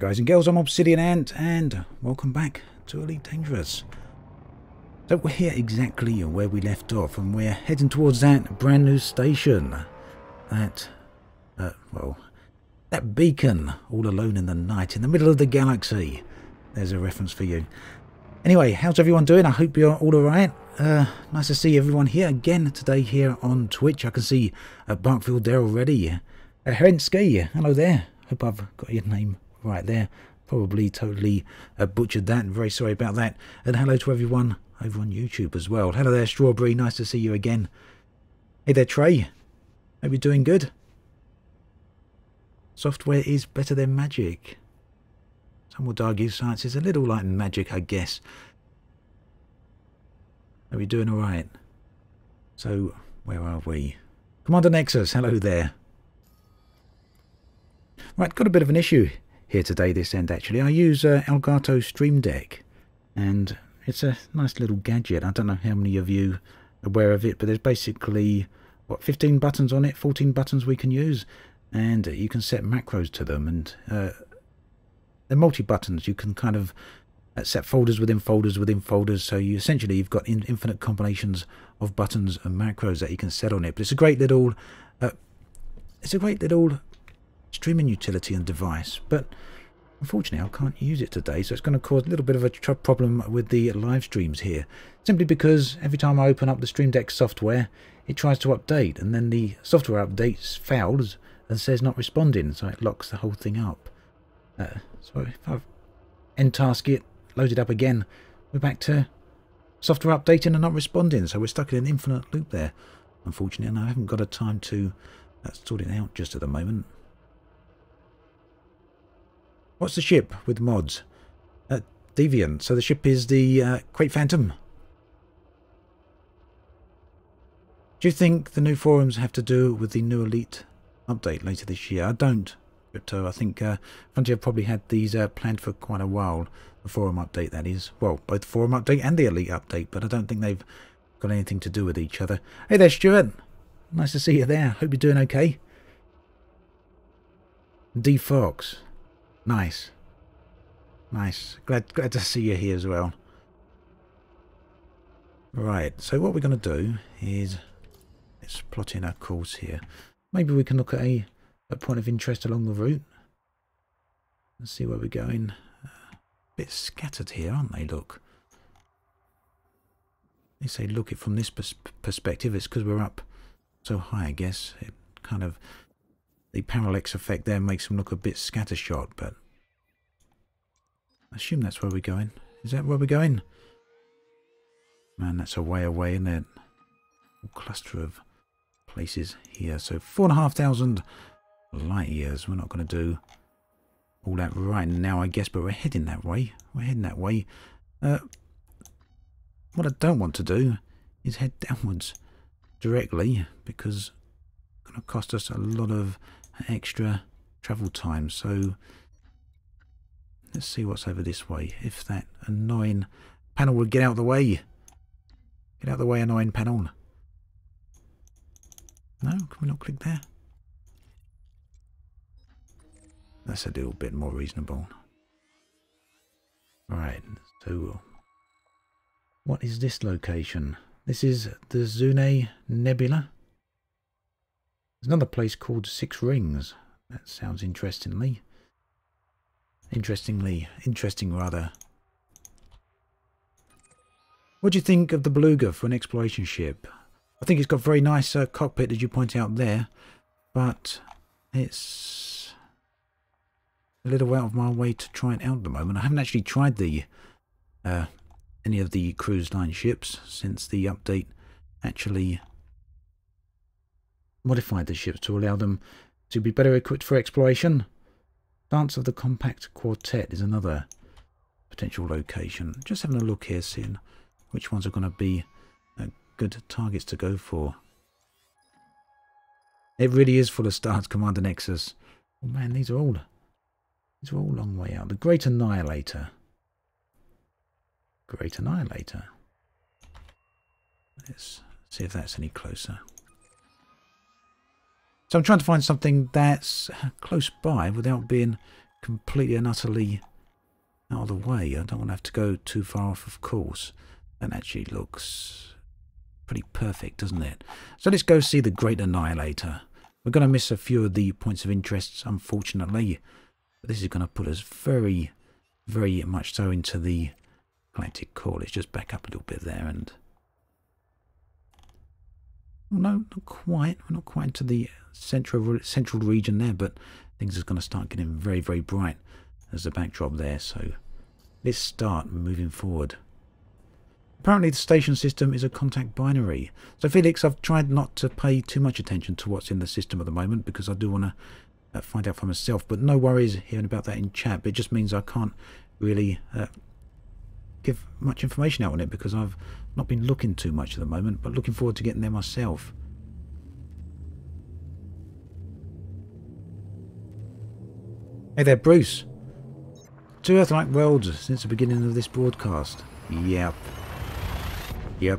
guys and girls, I'm Obsidian Ant and welcome back to Elite Dangerous. So we're here exactly where we left off and we're heading towards that brand new station. That, well, that beacon all alone in the night in the middle of the galaxy. There's a reference for you. Anyway, how's everyone doing? I hope you're all alright. Nice to see everyone here again today here on Twitch. I can see Barkfield there already. Herensky, hello there. Hope I've got your name right there. Probably totally butchered that. Very sorry about that. And hello to everyone over on YouTube as well. Hello there, Strawberry. Nice to see you again. Hey there, Trey. Hope you're doing good. Software is better than magic. Some would argue science is a little like magic, I guess. Are we doing alright? So, where are we? Commander Nexus, hello there. Right, got a bit of an issue here today this end actually. I use Elgato Stream Deck and it's a nice little gadget. I don't know how many of you are aware of it, but there's basically, what, 15 buttons on it, 14 buttons we can use, and you can set macros to them, and they're multi-buttons. You can kind of set folders within folders within folders, so you essentially you've got infinite combinations of buttons and macros that you can set on it. But it's a great little streaming utility and device, but unfortunately I can't use it today, so it's going to cause a little bit of a problem with the live streams here, simply because every time I open up the Stream Deck software it tries to update, and then the software updates fails and says not responding, so it locks the whole thing up. So if I end task it, load it up again, we're back to software updating and not responding, so we're stuck in an infinite loop there, unfortunately, and I haven't got a time to sort it out just at the moment. What's the ship with mods? Deviant. So the ship is the Quake Phantom. Do you think the new forums have to do with the new Elite update later this year? I don't, Crypto. I think Frontier probably had these planned for quite a while. The forum update, that is. Well, both the forum update and the Elite update, but I don't think they've got anything to do with each other. Hey there, Stuart. Nice to see you there. Hope you're doing okay. D Fox. Nice. Nice. Glad to see you here as well. Right, so what we're going to do is let's plot in our course here. Maybe we can look at a point of interest along the route. Let's see where we're going. A bit scattered here, aren't they? Look. They say look it from this perspective. It's because we're up so high, I guess. It kind of, the parallax effect there makes them look a bit scattershot, but I assume that's where we're going. Is that where we're going? Man, that's a way away, isn't it? A cluster of places here. So 4,500 light years. We're not going to do all that right now, I guess, but we're heading that way. We're heading that way. What I don't want to do is head downwards directly, because it's going to cost us a lot of extra travel time. So let's see what's over this way. If that annoying panel would get out of the way. Get out of the way, annoying panel. No? Can we not click there? That's a little bit more reasonable. Right, so what is this location? This is the Zune Nebula. There's another place called Six Rings. That sounds interesting rather. What do you think of the Beluga for an exploration ship? I think it's got a very nice cockpit, as you point out there, but it's a little out of my way to try it out at the moment. I haven't actually tried the any of the cruise line ships since the update actually modified the ships to allow them to be better equipped for exploration. Dance of the Compact Quartet is another potential location. Just having a look here, seeing which ones are going to be good targets to go for. It really is full of stars, Commander Nexus. Oh man, these are all long way out. The Great Annihilator. Great Annihilator. Let's see if that's any closer. So I'm trying to find something that's close by without being completely and utterly out of the way. I don't want to have to go too far off, of course. That actually looks pretty perfect, doesn't it? So let's go see the Great Annihilator. We're going to miss a few of the points of interest, unfortunately. But this is going to put us very, very much so into the galactic core. Let's just back up a little bit there and... Well, no, not quite. We're not quite into the central region there, but things are going to start getting very, very bright as the backdrop there. So let's start moving forward. Apparently the station system is a contact binary. So Felix, I've tried not to pay too much attention to what's in the system at the moment because I do want to find out for myself. But no worries hearing about that in chat. But it just means I can't really give much information out on it because I've not been looking too much at the moment. But looking forward to getting there myself. Hey there, Bruce. 2 Earth-like worlds since the beginning of this broadcast. Yep,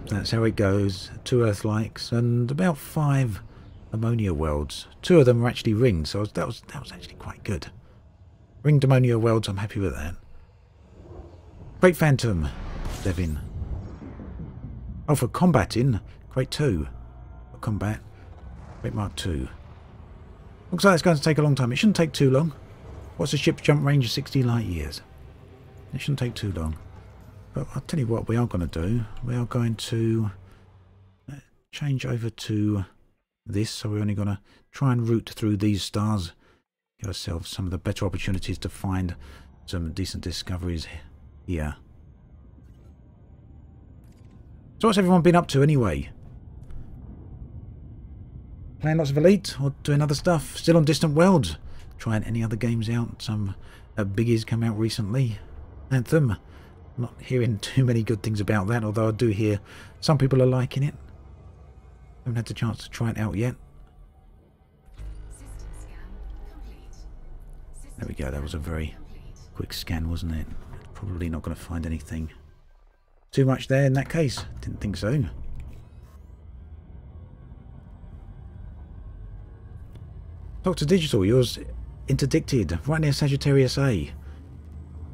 that's how it goes. 2 Earth-likes and about 5 ammonia worlds. 2 of them are actually ringed, so that was actually quite good. Ringed ammonia worlds, I'm happy with that. Great Phantom, Devin. Oh, for combating, Great 2. For combat, Great Mark 2. Looks like it's going to take a long time. It shouldn't take too long. What's the ship's jump range? 60 light years. It shouldn't take too long. But I'll tell you what we are going to do. We are going to change over to this. So we're only going to try and route through these stars. Give ourselves some of the better opportunities to find some decent discoveries here. So what's everyone been up to anyway? Playing lots of Elite or doing other stuff? Still on Distant Worlds? Trying any other games out? Some biggies come out recently. Anthem. I'm not hearing too many good things about that, although I do hear some people are liking it. Haven't had the chance to try it out yet. There we go, that was a very quick scan, wasn't it? Probably not going to find anything too much there in that case. Didn't think so. Dr. Digital, yours interdicted right near Sagittarius A.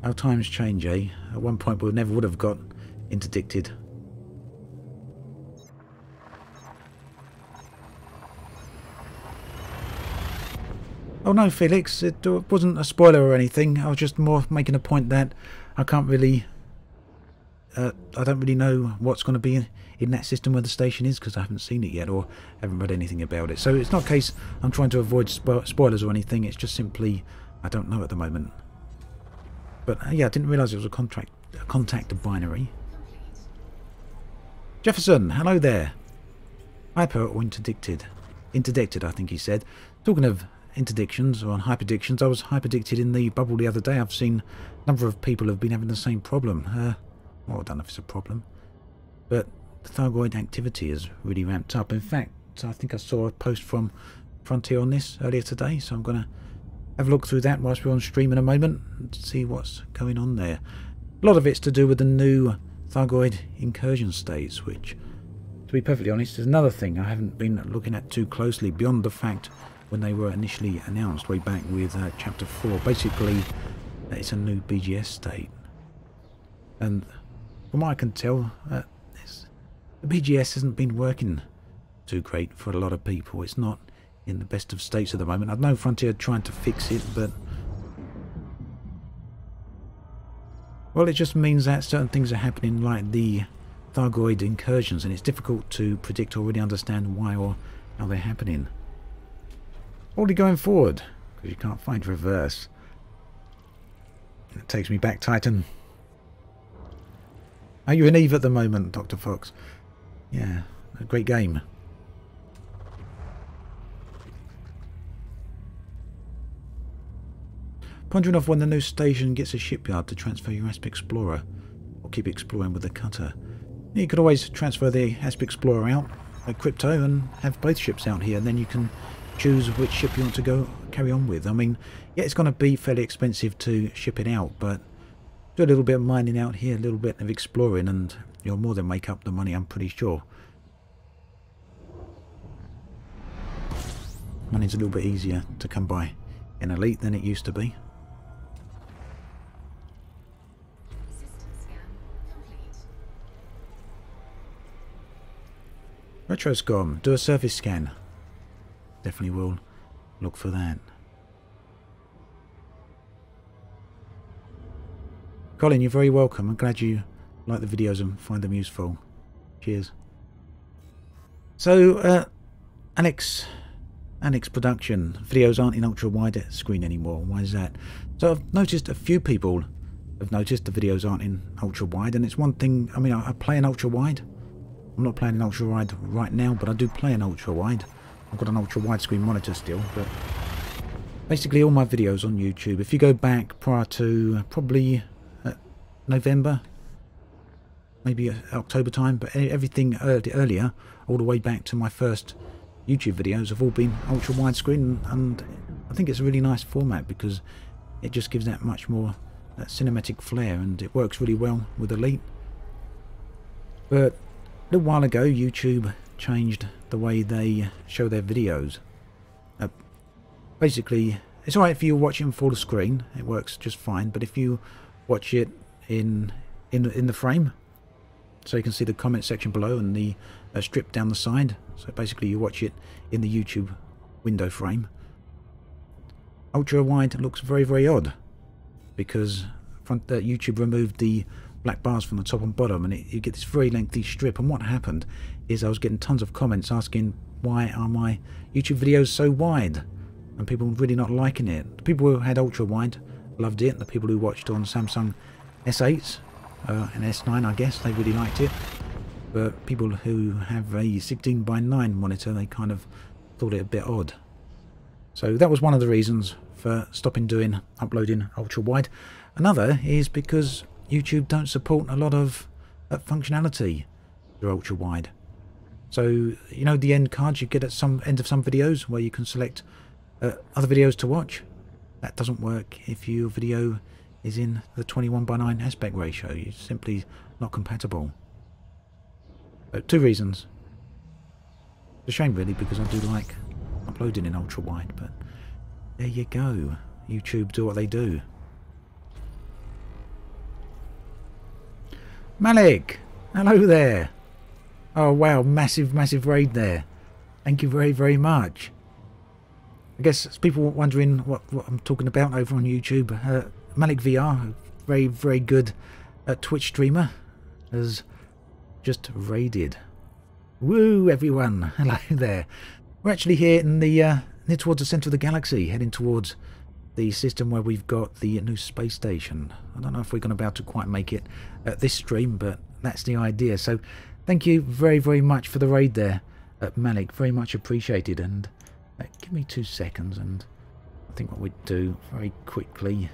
How times change, eh? At one point we never would have got interdicted. Oh no, Felix, it wasn't a spoiler or anything. I was just more making a point that I can't really... I don't really know what's going to be in that system where the station is because I haven't seen it yet or haven't read anything about it. So it's not a case I'm trying to avoid spoilers or anything. It's just simply I don't know at the moment. But yeah, I didn't realise it was a contact binary. Jefferson, hello there. Hyper or interdicted? Interdicted, I think he said. Talking of interdictions or hyperdictions, I was hyperdicted in the bubble the other day. I've seen a number of people have been having the same problem. Well, I don't know if it's a problem, but the Thargoid activity has really ramped up. In fact, I think I saw a post from Frontier on this earlier today, so I'm going to have a look through that whilst we're on stream in a moment and see what's going on there. A lot of it's to do with the new Thargoid incursion states, which, to be perfectly honest, is another thing I haven't been looking at too closely beyond the fact when they were initially announced way back with Chapter 4. Basically, it's a new BGS state. And from what I can tell, the BGS hasn't been working too great for a lot of people. It's not in the best of states at the moment. I know Frontier are trying to fix it, but... well, it just means that certain things are happening like the Thargoid incursions, and it's difficult to predict or really understand why or how they're happening. Already going forward, because you can't find reverse. It takes me back, Titan. Are you in Eve at the moment, Dr. Fox? Yeah, a great game. Pondering off when the new station gets a shipyard to transfer your Asp Explorer, or keep exploring with the cutter. You could always transfer the Asp Explorer out, like Crypto, and have both ships out here, and then you can choose which ship you want to go carry on with. I mean, yeah, it's going to be fairly expensive to ship it out, but do a little bit of mining out here, a little bit of exploring, and you'll more than make up the money, I'm pretty sure. Money's a little bit easier to come by in Elite than it used to be. Retroscom, do a surface scan. Definitely will look for that. Colin, you're very welcome. I'm glad you like the videos and find them useful. Cheers. So, Alex Production, videos aren't in ultra wide screen anymore. Why is that? So I've noticed a few people have noticed the videos aren't in ultra wide, and it's one thing. I mean, I play in ultra wide. I'm not playing in ultra wide right now, but I do play in ultra wide. I've got an ultra wide screen monitor still, but basically all my videos on YouTube, if you go back prior to probably November, maybe October time, but everything earlier, all the way back to my first YouTube videos, have all been ultra widescreen, and I think it's a really nice format because it just gives that much more cinematic flair, and it works really well with Elite. But a little while ago, YouTube changed the way they show their videos. Basically, it's alright if you watch it in full screen, it works just fine, but if you watch it in the frame, so you can see the comment section below and the strip down the side, so basically you watch it in the YouTube window frame, ultra wide looks very, very odd because YouTube removed the black bars from the top and bottom, and you get this very lengthy strip. And what happened is I was getting tons of comments asking why are my YouTube videos so wide, and people really not liking it. The people who had ultra wide loved it. The people who watched on Samsung S8s and S9, I guess, they really liked it. But people who have a 16:9 monitor, they kind of thought it a bit odd. So that was one of the reasons for stopping uploading ultra wide. Another is because YouTube don't support a lot of functionality through ultra wide. So, you know, the end cards you get at some end of some videos where you can select other videos to watch, that doesn't work if your video is in the 21:9 aspect ratio. It's simply not compatible. Two reasons. It's a shame really, because I do like uploading in ultra wide, but there you go. YouTube do what they do. Malik, hello there. Oh wow, massive raid there. Thank you very, very much. I guess people wondering what I'm talking about over on YouTube. Malik VR, very, very good Twitch streamer, has just raided. Woo, everyone! Hello there. We're actually here in the near towards the centre of the galaxy, heading towards the system where we've got the new space station. I don't know if we're going to be able to quite make it at this stream, but that's the idea. So, thank you very, very much for the raid there, Malik. Very much appreciated. And give me 2 seconds, and I think what we'd do very quickly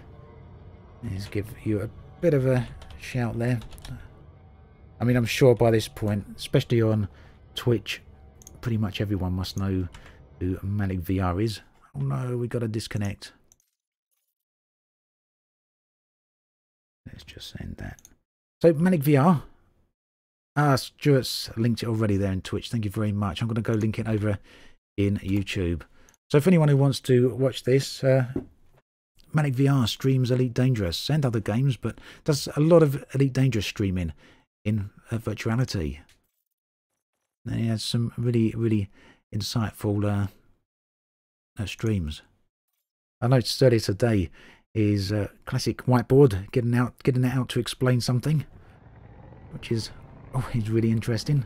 is give you a bit of a shout there. I mean, I'm sure by this point, especially on Twitch, pretty much everyone must know who Malik VR is. Oh no, we got to disconnect. Let's just end that. So, Malik VR. Stuart's linked it already there in Twitch. Thank you very much. I'm going to go link it over in YouTube. So, for anyone who wants to watch this, Malik VR streams Elite Dangerous and other games, but does a lot of Elite Dangerous streaming in virtuality. And he has some really, really insightful streams. I noticed earlier today is classic whiteboard getting it out to explain something, which is always really interesting.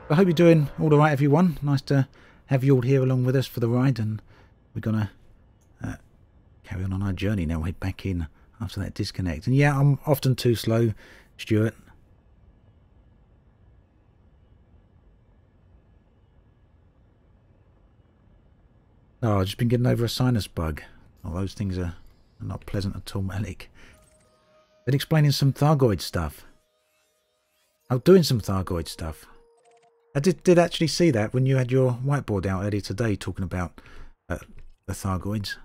I hope you're doing all right, everyone. Nice to have you all here along with us for the ride, and we're gonna carry on our journey now. Head back in after that disconnect. And yeah, I'm often too slow, Stuart. Oh, I've just been getting over a sinus bug. Oh, those things are not pleasant at all, Malik. Been explaining some Thargoid stuff. I'm doing some Thargoid stuff. I did actually see that when you had your whiteboard out earlier today talking about the Thargoids.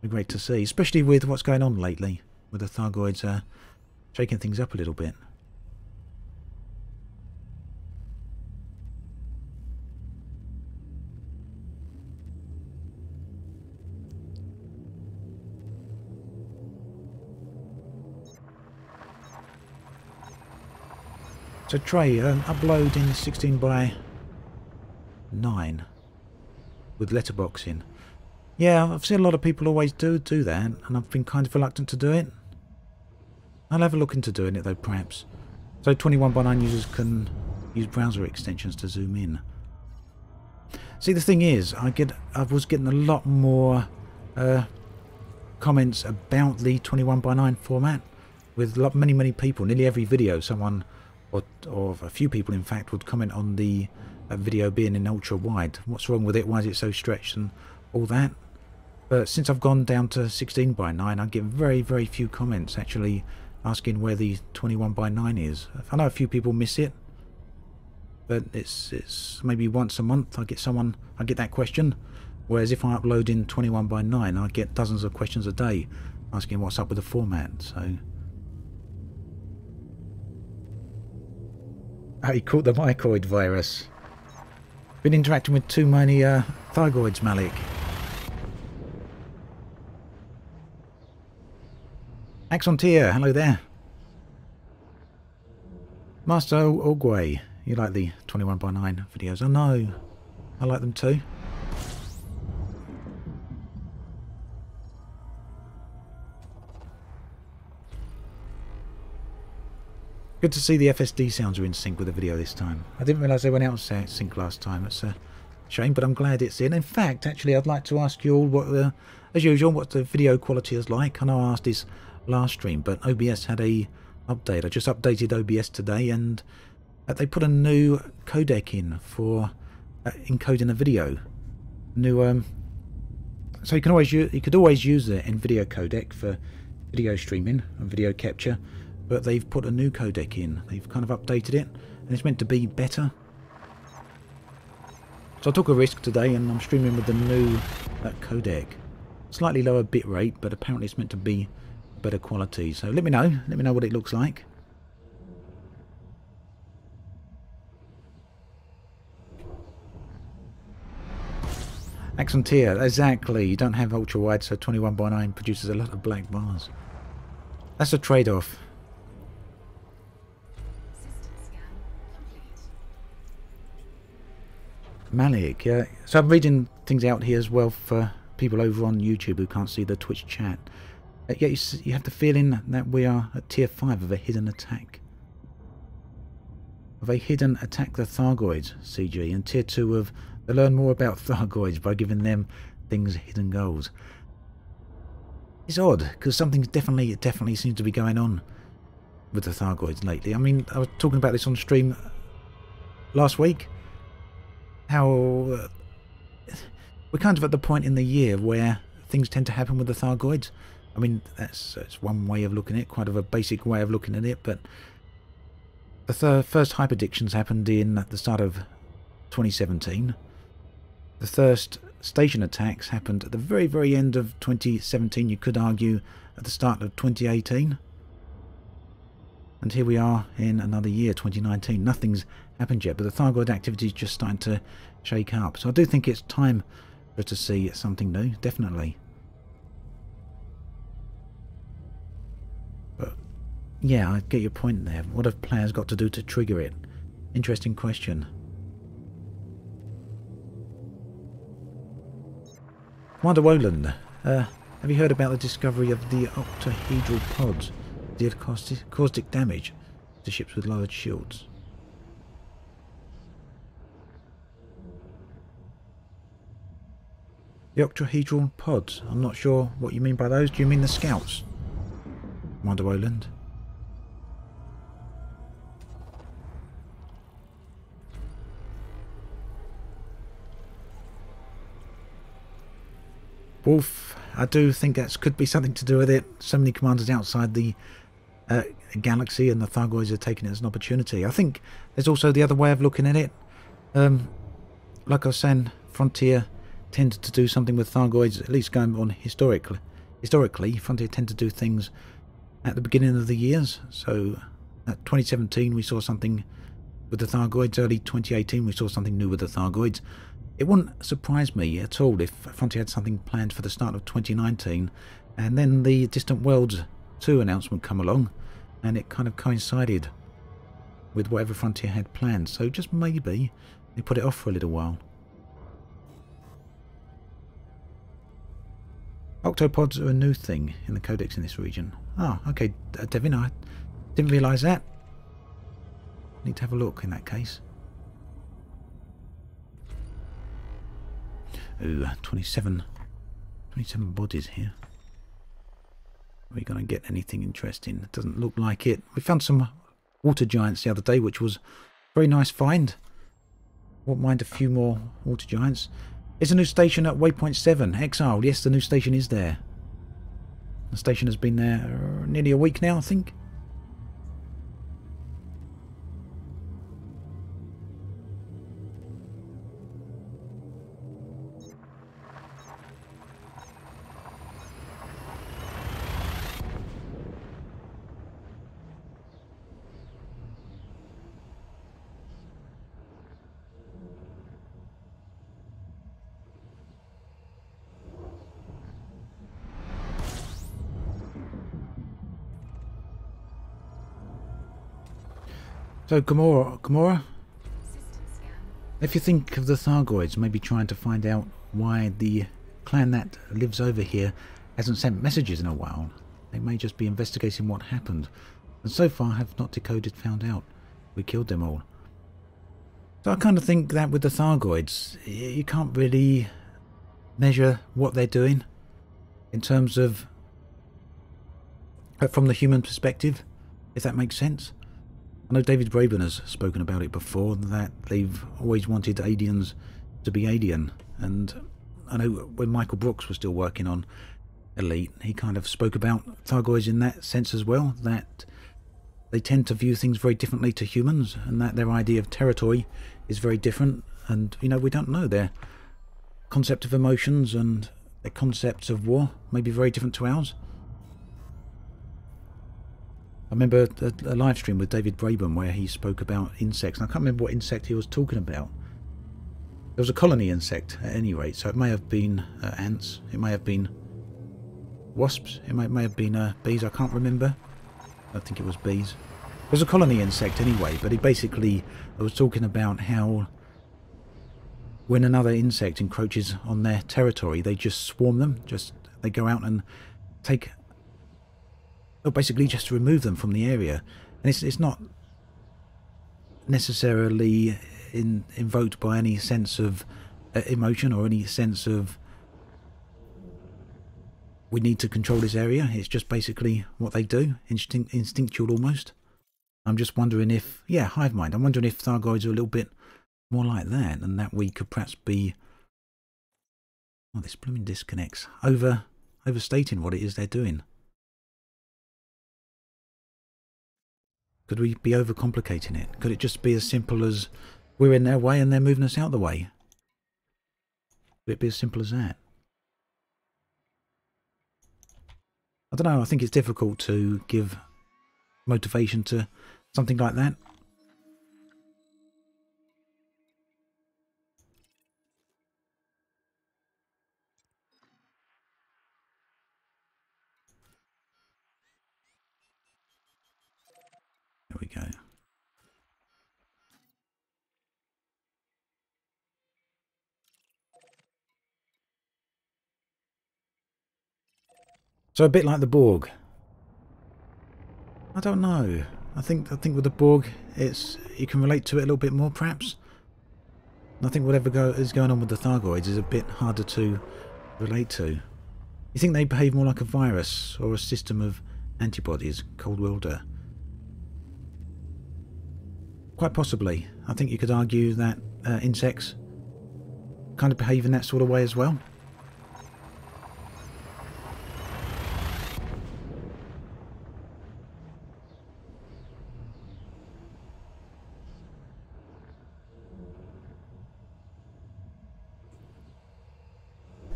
Great to see, especially with what's going on lately with the Thargoids shaking things up a little bit. So Trey, upload in 16 by 9 with letterboxing. Yeah, I've seen a lot of people always do that, and I've been kind of reluctant to do it. I'll have a look into doing it though, perhaps. So 21 by 9 users can use browser extensions to zoom in. See, the thing is, I was getting a lot more comments about the 21 by 9 format with many people. Nearly every video, someone or a few people, in fact, would comment on the video being in ultra wide. What's wrong with it? Why is it so stretched and all that? But since I've gone down to 16 by 9, I get very few comments actually asking where the 21 by 9 is. I know a few people miss it, but it's maybe once a month I get that question. Whereas if I upload in 21 by 9, I get dozens of questions a day asking what's up with the format. So he caught the mycoid virus. Been interacting with too many thyroids, Malik. Axontier, hello there. Master Ogway, you like the 21 by 9 videos? I know, I like them too. Good to see the FSD sounds are in sync with the video this time. I didn't realise they went out of sync last time. It's a shame, but I'm glad it's in. In fact, actually, I'd like to ask you all, what as usual, what the video quality is like. I know I asked this last stream, but OBS had a update. I just updated OBS today, and they put a new codec in for encoding a video. New, so you could always use the NVIDIA codec for video streaming and video capture. But they've put a new codec in. They've kind of updated it, and it's meant to be better. So I took a risk today, and I'm streaming with the new codec. Slightly lower bitrate, but apparently it's meant to be better quality. So let me know what it looks like. Axontier, exactly. You don't have ultra wide, so 21 by 9 produces a lot of black bars. That's a trade-off. Malik, yeah. So I'm reading things out here as well for people over on YouTube who can't see the Twitch chat. Yeah, you have the feeling that we are at tier 5 of a hidden attack. Of a hidden attack the Thargoids, CG, and tier 2 of they learn more about Thargoids by giving them things hidden goals. It's odd, because something definitely seems to be going on with the Thargoids lately. I mean, I was talking about this on stream last week. How we're kind of at the point in the year where things tend to happen with the Thargoids. I mean, that's one way of looking at it, quite of a basic way of looking at it, but the first hyperdictions happened in the start of 2017. The first station attacks happened at the very end of 2017, you could argue at the start of 2018. And here we are in another year, 2019. Nothing's happened yet, but the Thargoid activity is just starting to shake up. So I do think it's time for us to see something new, definitely. But yeah, I get your point there. What have players got to do to trigger it? Interesting question. Wanda Woland, have you heard about the discovery of the octahedral pods? Did caustic damage to ships with lowered shields? The octahedral pods. I'm not sure what you mean by those. Do you mean the scouts? Wanda Woland. Wolf, I do think that could be something to do with it. So many commanders outside the galaxy, and the Thargoids are taking it as an opportunity. I think there's also the other way of looking at it. Like I was saying, Frontier tended to do something with Thargoids, at least going on historically. Frontier tend to do things at the beginning of the years. So, at 2017 we saw something with the Thargoids. Early 2018 we saw something new with the Thargoids. It wouldn't surprise me at all if Frontier had something planned for the start of 2019, and then the Distant Worlds 2 announcement come along, and it kind of coincided with whatever Frontier had planned. So just maybe they put it off for a little while. Octopods are a new thing in the codex in this region. Ah, okay, Devin, I didn't realise that. Need to have a look in that case. Ooh, 27 bodies here. Are we going to get anything interesting? It doesn't look like it. We found some water giants the other day, which was a very nice find. Won't mind a few more water giants. There's a new station at waypoint 7, Exile. Yes, the new station is there. The station has been there nearly a week now, I think. So, Gamora, if you think of the Thargoids, maybe trying to find out why the clan that lives over here hasn't sent messages in a while. They may just be investigating what happened, and so far have not found out. We killed them all. So I kind of think that with the Thargoids, you can't really measure what they're doing in terms of from the human perspective, if that makes sense. I know David Braben has spoken about it before, that they've always wanted aliens to be alien. And I know when Michael Brooks was still working on Elite, he kind of spoke about Thargoids in that sense as well, that they tend to view things very differently to humans, and that their idea of territory is very different. And, you know, we don't know. Their concept of emotions and their concepts of war may be very different to ours. I remember a live stream with David Braben where he spoke about insects, and I can't remember what insect he was talking about. There was a colony insect at any rate, so it may have been ants, it may have been wasps, it may have been bees, I can't remember. I think it was bees. It was a colony insect anyway, but he basically was talking about how when another insect encroaches on their territory, they just swarm them, they go out and take... basically just to remove them from the area. And it's not necessarily invoked by any sense of emotion or any sense of we need to control this area. It's just basically what they do, instinctual almost. I'm just wondering if, yeah, hive mind, I'm wondering if Thargoids are a little bit more like that, and that we could perhaps be, oh, this blooming disconnects, overstating what it is they're doing. Could we be overcomplicating it? Could it just be as simple as we're in their way and they're moving us out of the way? Could it be as simple as that? I don't know, I think it's difficult to give motivation to something like that. There we go. So a bit like the Borg. I don't know. I think with the Borg, you can relate to it a little bit more, perhaps. And I think whatever is going on with the Thargoids is a bit harder to relate to. You think they behave more like a virus or a system of antibodies, cold worlder? Quite possibly. I think you could argue that insects kind of behave in that sort of way as well.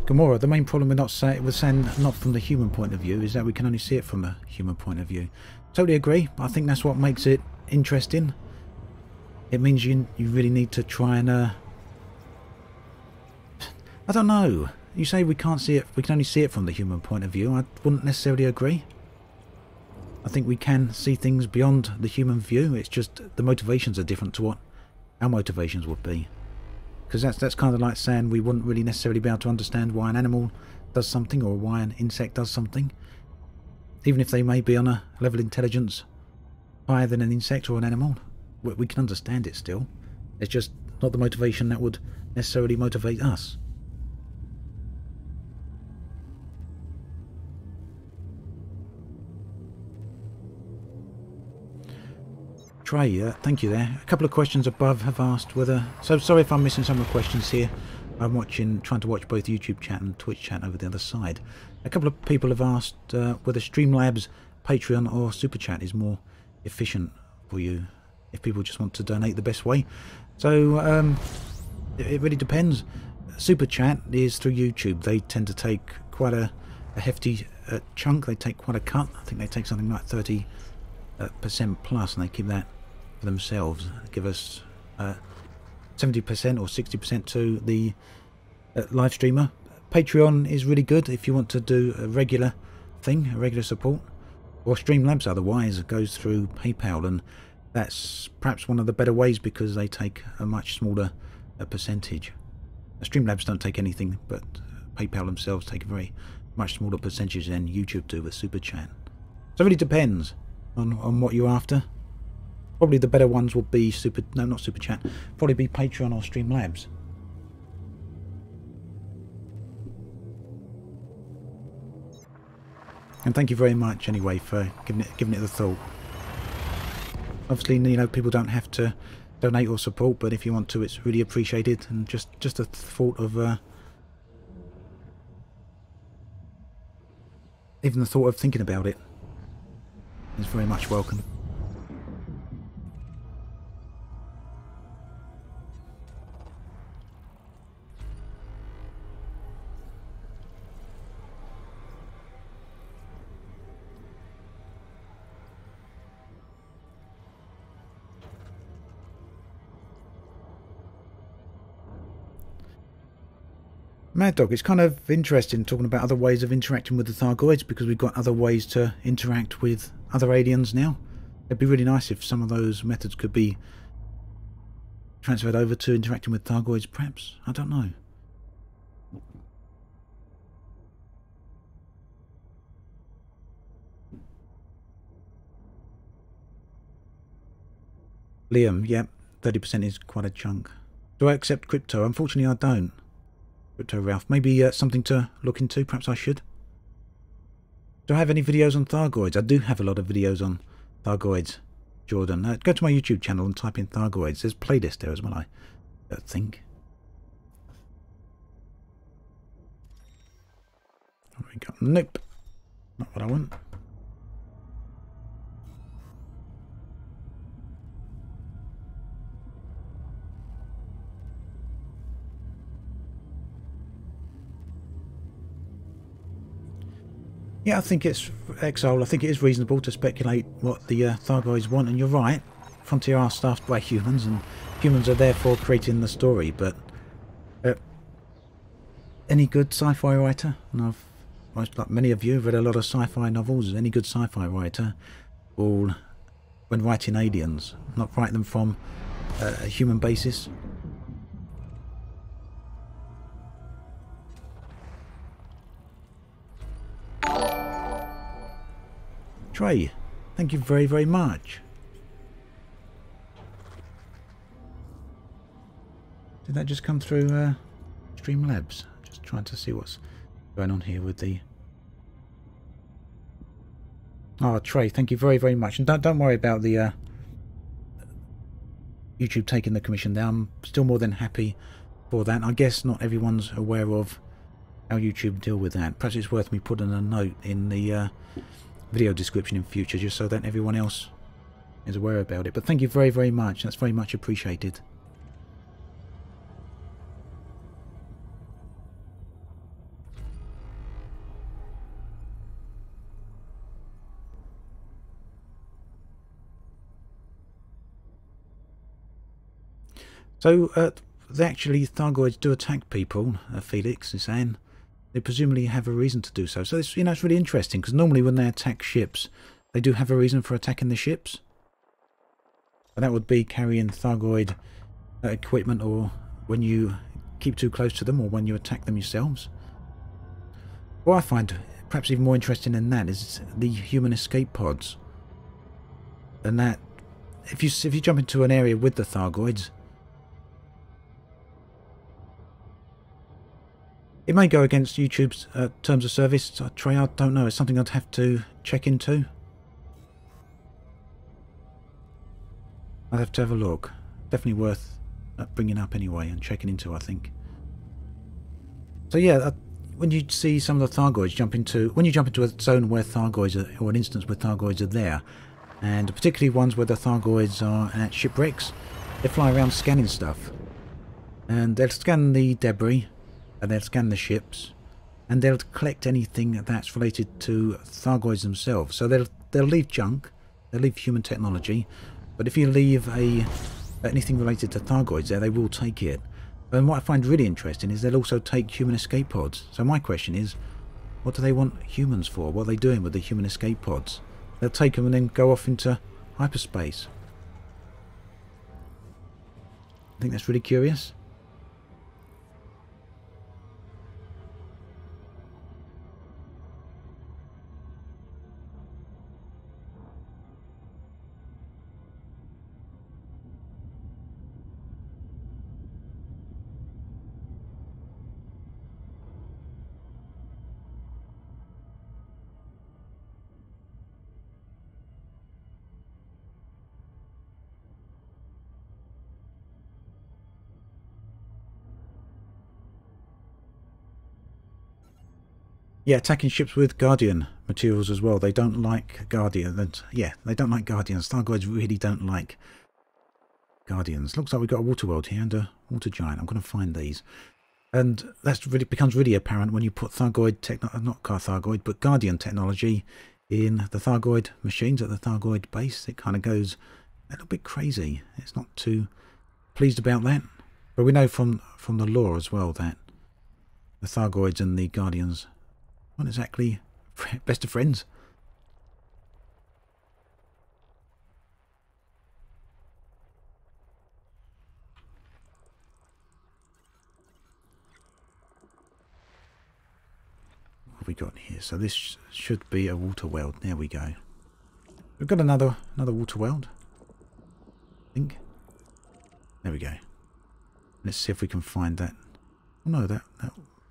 Gamora, the main problem with saying not from the human point of view is that we can only see it from a human point of view. Totally agree. I think that's what makes it interesting. It means you really need to try and I don't know. You say we can't see it, we can only see it from the human point of view. I wouldn't necessarily agree. I think we can see things beyond the human view. It's just the motivations are different to what our motivations would be. Because that's kind of like saying we wouldn't really necessarily be able to understand why an animal does something or why an insect does something. Even if they may be on a level of intelligence higher than an insect or an animal, we can understand it still. It's just not the motivation that would necessarily motivate us. Trey, thank you there. A couple of questions above have asked whether... So sorry if I'm missing some of the questions here. I'm trying to watch both YouTube chat and Twitch chat over the other side. A couple of people have asked whether Streamlabs, Patreon or Super Chat is more efficient for you if people just want to donate the best way. So it really depends. Super Chat is through YouTube. They tend to take quite a hefty chunk. They take quite a cut. I think they take something like 30% plus, and they keep that for themselves. They give us 70% or 60% to the live streamer. Patreon is really good if you want to do a regular thing, a regular support. Or Streamlabs otherwise goes through PayPal, and that's perhaps one of the better ways because they take a much smaller percentage. Streamlabs don't take anything, but PayPal themselves take a very much smaller percentage than YouTube do with Super Chat. So it really depends on what you're after. Probably the better ones will be not Super Chat, probably be Patreon or Streamlabs. And thank you very much anyway for giving it the thought. Obviously, you know, people don't have to donate or support, but if you want to, it's really appreciated. And just a thought of even the thought of thinking about it is very much welcome. Mad Dog, it's kind of interesting talking about other ways of interacting with the Thargoids, because we've got other ways to interact with other aliens now. It'd be really nice if some of those methods could be transferred over to interacting with Thargoids, perhaps. I don't know. Liam, yep, 30% is quite a chunk. Do I accept crypto? Unfortunately, I don't. Crypto Ralph. Maybe something to look into. Perhaps I should. Do I have any videos on Thargoids? I do have a lot of videos on Thargoids, Jordan. Go to my YouTube channel and type in Thargoids. There's a playlist there as well, I think. There we go. Nope. Not what I want. Yeah, I think it's Exile. I think it is reasonable to speculate what the Thargoids want, and you're right. Frontier are staffed by humans, and humans are therefore creating the story. But any good sci-fi writer, and like many of you, have read a lot of sci-fi novels. Any good sci-fi writer will, when writing aliens, not write them from a human basis. Trey, thank you very, very much. Did that just come through Streamlabs? Just trying to see what's going on here with the... Oh, Trey, thank you very, very much. And don't worry about the YouTube taking the commission down. I'm still more than happy for that. I guess not everyone's aware of how YouTube deal with that. Perhaps it's worth me putting a note in the video description in future, just so that everyone else is aware about it. But thank you very, very much. That's very much appreciated. So they actually, Thargoids do attack people, Felix is saying. They presumably have a reason to do so. So it's, you know, it's really interesting, because normally when they attack ships, they do have a reason for attacking the ships. And that would be carrying Thargoid equipment, or when you keep too close to them, or when you attack them yourselves. What I find perhaps even more interesting than that is the human escape pods. And that, if you jump into an area with the Thargoids, it may go against YouTube's terms of service. Trey, I don't know. It's something I'd have to check into. I'd have to have a look. Definitely worth bringing up anyway and checking into, I think. So yeah, when you see some of the Thargoids when you jump into a zone where Thargoids are, or an instance where Thargoids are there, and particularly ones where the Thargoids are at shipwrecks, they fly around scanning stuff. And they'll scan the debris, and they'll scan the ships, and they'll collect anything that's related to Thargoids themselves. So they'll leave junk, they'll leave human technology, but if you leave anything related to Thargoids there, they will take it. And what I find really interesting is they'll also take human escape pods. So my question is, what do they want humans for? What are they doing with the human escape pods? They'll take them and then go off into hyperspace. I think that's really curious. Yeah, attacking ships with Guardian materials as well. They don't like Guardians. Yeah, they don't like Guardians. Thargoids really don't like Guardians. Looks like we've got a water world here and a water giant. I'm going to find these. And that really becomes really apparent when you put Thargoid, but Guardian technology in the Thargoid machines at the Thargoid base. It kind of goes a little bit crazy. It's not too pleased about that. But we know from the lore as well that the Thargoids and the Guardians aren't exactly best of friends. What have we got here? So this should be a water world. There we go. We've got another water world, I think. There we go. Let's see if we can find that. Oh no,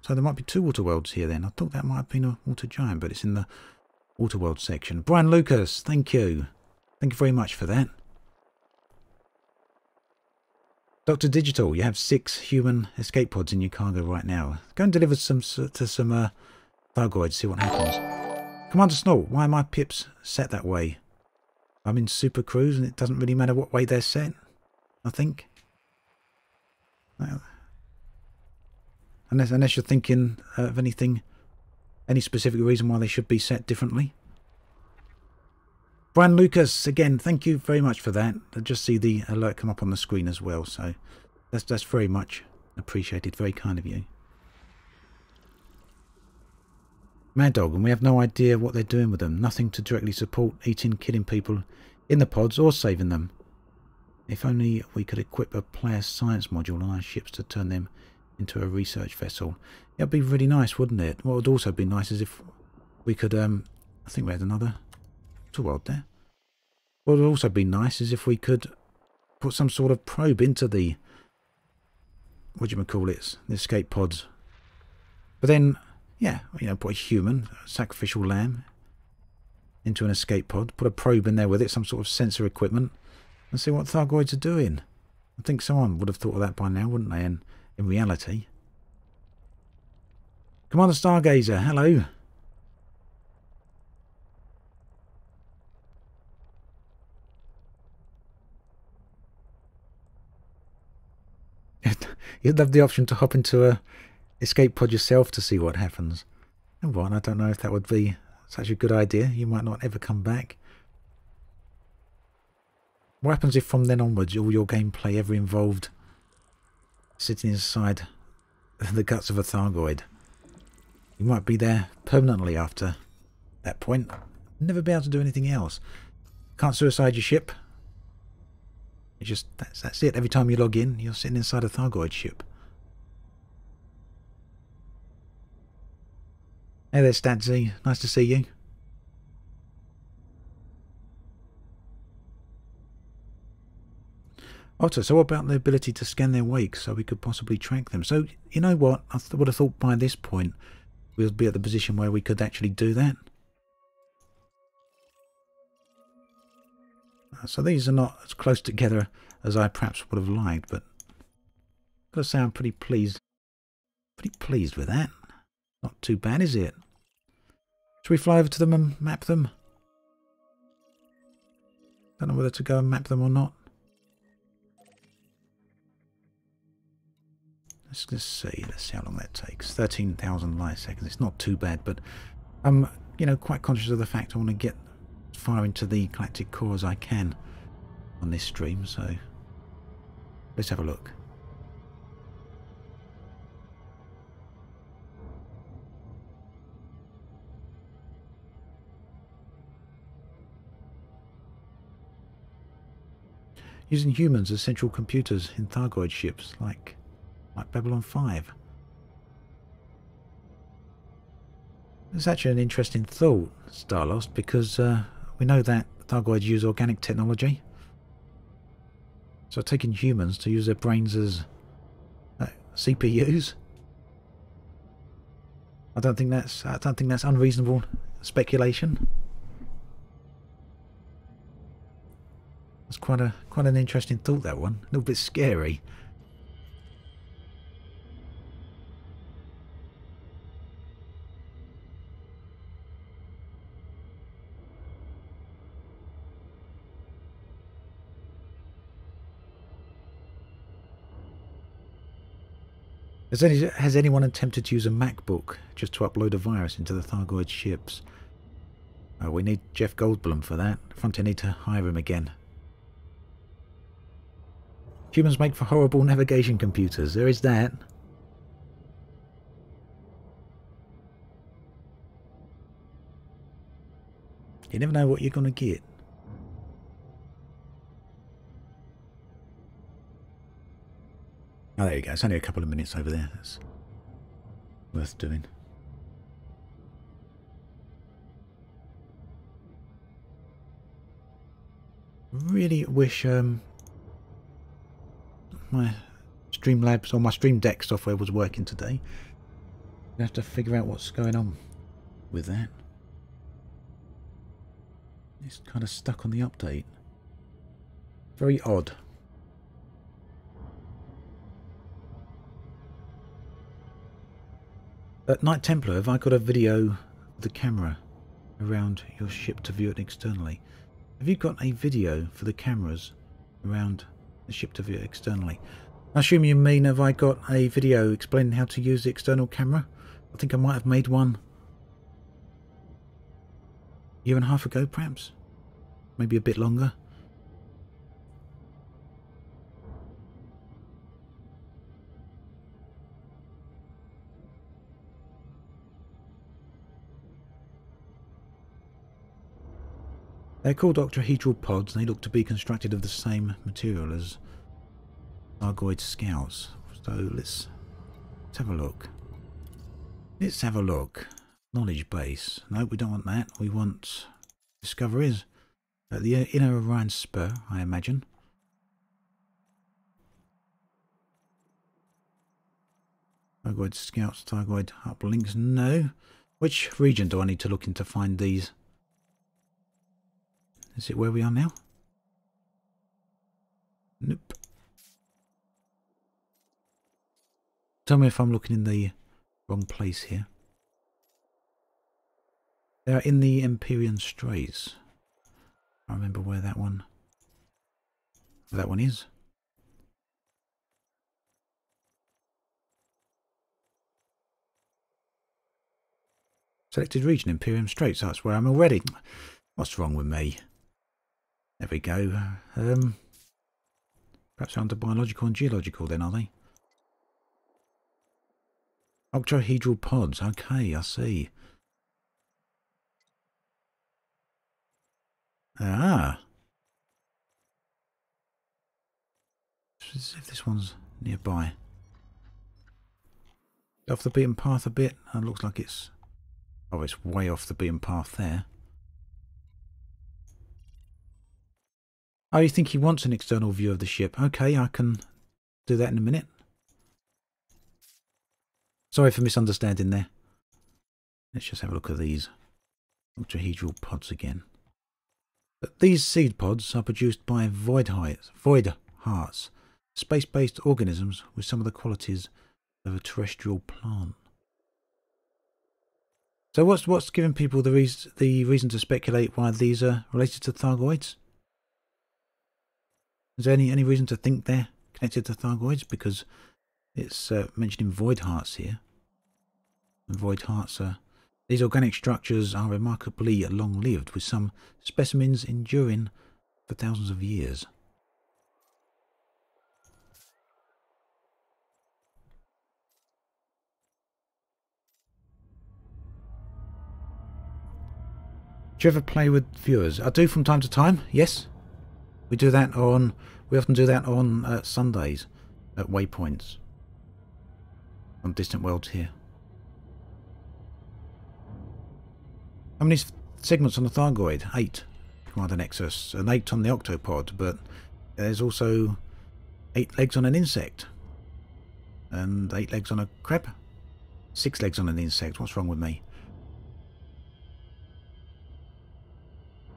so there might be two water worlds here then. I thought that might have been a water giant, but it's in the water world section. Brian Lucas, thank you. Thank you very much for that. Dr. Digital, you have 6 human escape pods in your cargo right now. Go and deliver some to some Thargoids, see what happens. Commander Snort, why are my pips set that way? I'm in Super Cruise and it doesn't really matter what way they're set, I think. Unless you're thinking of any specific reason why they should be set differently. Brian Lucas, again, thank you very much for that. I just see the alert come up on the screen as well, so that's very much appreciated. Very kind of you. Mad Dog, and we have no idea what they're doing with them. Nothing to directly support eating, killing people in the pods or saving them. If only we could equip a player science module on our ships to turn them into a research vessel. It'd be really nice, wouldn't it? What would also be nice is if we could, I think we had another water world there. What would also be nice is if we could put some sort of probe into the, the escape pods. But then, yeah, put a human, a sacrificial lamb, into an escape pod, put a probe in there with it, some sort of sensor equipment, and see what Thargoids are doing. I think someone would have thought of that by now, wouldn't they? And in reality. Commander Stargazer, hello. You'd have the option to hop into a escape pod yourself to see what happens. And what? I don't know if that would be such a good idea. You might not ever come back. What happens if from then onwards all your gameplay ever involved sitting inside the guts of a Thargoid? You might be there permanently after that point. Never be able to do anything else. Can't suicide your ship. It's just, that's it. Every time you log in, you're sitting inside a Thargoid ship. Hey there, Stadsy. Nice to see you. Otter, so what about the ability to scan their wake so we could possibly track them? So, you know what? I would have thought by this point we'll be at the position where we could actually do that. So these are not as close together as I perhaps would have liked, but I've got to say I'm pretty pleased. Pretty pleased with that. Not too bad, is it? Should we fly over to them and map them? Don't know whether to go and map them or not. Let's just see. Let's see how long that takes. 13,000 light seconds. It's not too bad, but I'm, you know, quite conscious of the fact I want to get as far into the galactic core as I can on this stream. So let's have a look. Using humans as central computers in Thargoid ships like Babylon 5. It's actually an interesting thought, Starlost, because we know that Thargoids use organic technology. So taking humans to use their brains as CPUs, I don't think that's unreasonable speculation. That's quite an interesting thought, that one. A little bit scary. Has anyone attempted to use a MacBook just to upload a virus into the Thargoid ships? Oh, we need Jeff Goldblum for that. Frontier need to hire him again. Humans make for horrible navigation computers. There is that. You never know what you're going to get. Oh, there you go. It's only a couple of minutes over there. That's worth doing. Really wish my Streamlabs or my Stream Deck software was working today. I have to figure out what's going on with that. It's kind of stuck on the update. Very odd. At Night Templar, have I got a video of the camera around your ship to view it externally? Have you got a video for the cameras around the ship to view it externally? I assume you mean, have I got a video explaining how to use the external camera? I think I might have made one a year and a half ago, perhaps. Maybe a bit longer. They're called octahedral pods, and they look to be constructed of the same material as Thargoid scouts. So let's have a look. Let's have a look. Knowledge base. No, we don't want that. We want discoveries. At the inner Orion spur, I imagine. Thargoid scouts, Thargoid uplinks. No. Which region do I need to look in to find these? Is it where we are now? Nope. Tell me if I'm looking in the wrong place here. They're in the Empyrean Straits. I remember where that one is. Selected region, Empyrean Straits. That's where I'm already. What's wrong with me? There we go. Perhaps under biological and geological then, are they? Octahedral pods. Okay, I see. Ah. Let's see if this one's nearby. Off the beaten path a bit. It looks like it's... Oh, it's way off the beaten path there. Oh, you think he wants an external view of the ship? Okay, I can do that in a minute. Sorry for misunderstanding there. Let's just have a look at these octahedral pods again. But these seed pods are produced by void hearts, space-based organisms with some of the qualities of a terrestrial plant. So what's giving people the reason to speculate why these are related to Thargoids? Is there any reason to think they're connected to Thargoids? Because it's mentioning void hearts here. And void hearts are... These organic structures are remarkably long-lived, with some specimens enduring for thousands of years. Do you ever play with viewers? I do from time to time, yes. We often do that on Sundays at waypoints on Distant Worlds here. How many segments on the Thargoid? 8 on the Nexus, and 8 on the Octopod, but there's also 8 legs on an insect, and 8 legs on a crab, 6 legs on an insect. What's wrong with me?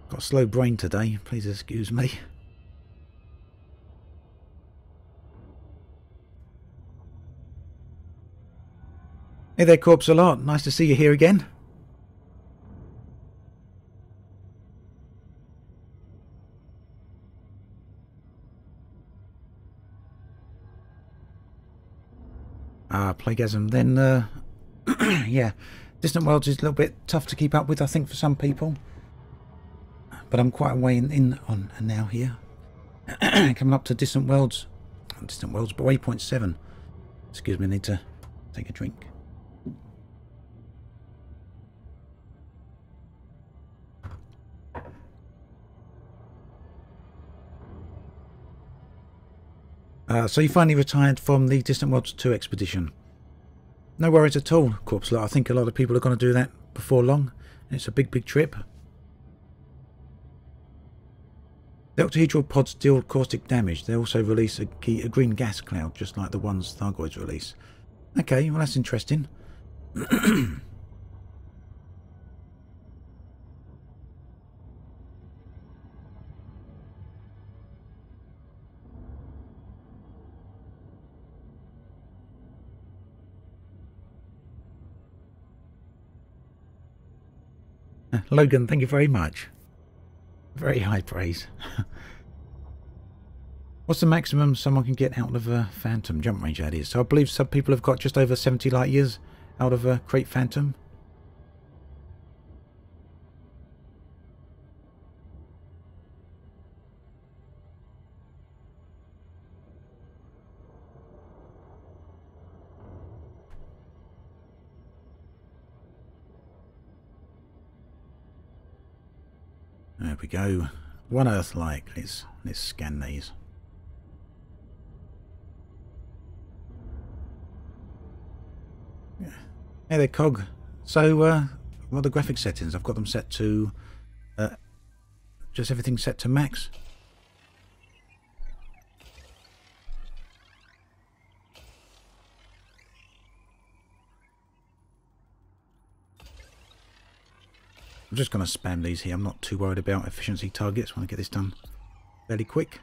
Got a slow brain today, please excuse me. Hey there, Corpse a lot. Nice to see you here again. Plagasm. Then, yeah, Distant Worlds is a little bit tough to keep up with, I think, for some people. But I'm quite a way in on now here. Coming up to Distant Worlds, but waypoint 7. Excuse me, I need to take a drink. So you finally retired from the Distant Worlds 2 expedition. No worries at all, Corpse. I think a lot of people are going to do that before long. It's a big trip. The octahedral pods deal caustic damage. They also release a green gas cloud, just like the ones Thargoids release. Okay, well that's interesting. Logan, thank you very much. Very high praise. What's the maximum someone can get out of a Phantom jump range, that is? So I believe some people have got just over 70 light years out of a Crate Phantom. There we go. One Earth-like. Let's scan these. Yeah, they're cog. So, what are the graphic settings? I've got them set to just everything set to max. I'm just going to spam these here. I'm not too worried about efficiency targets. I want to get this done fairly quick.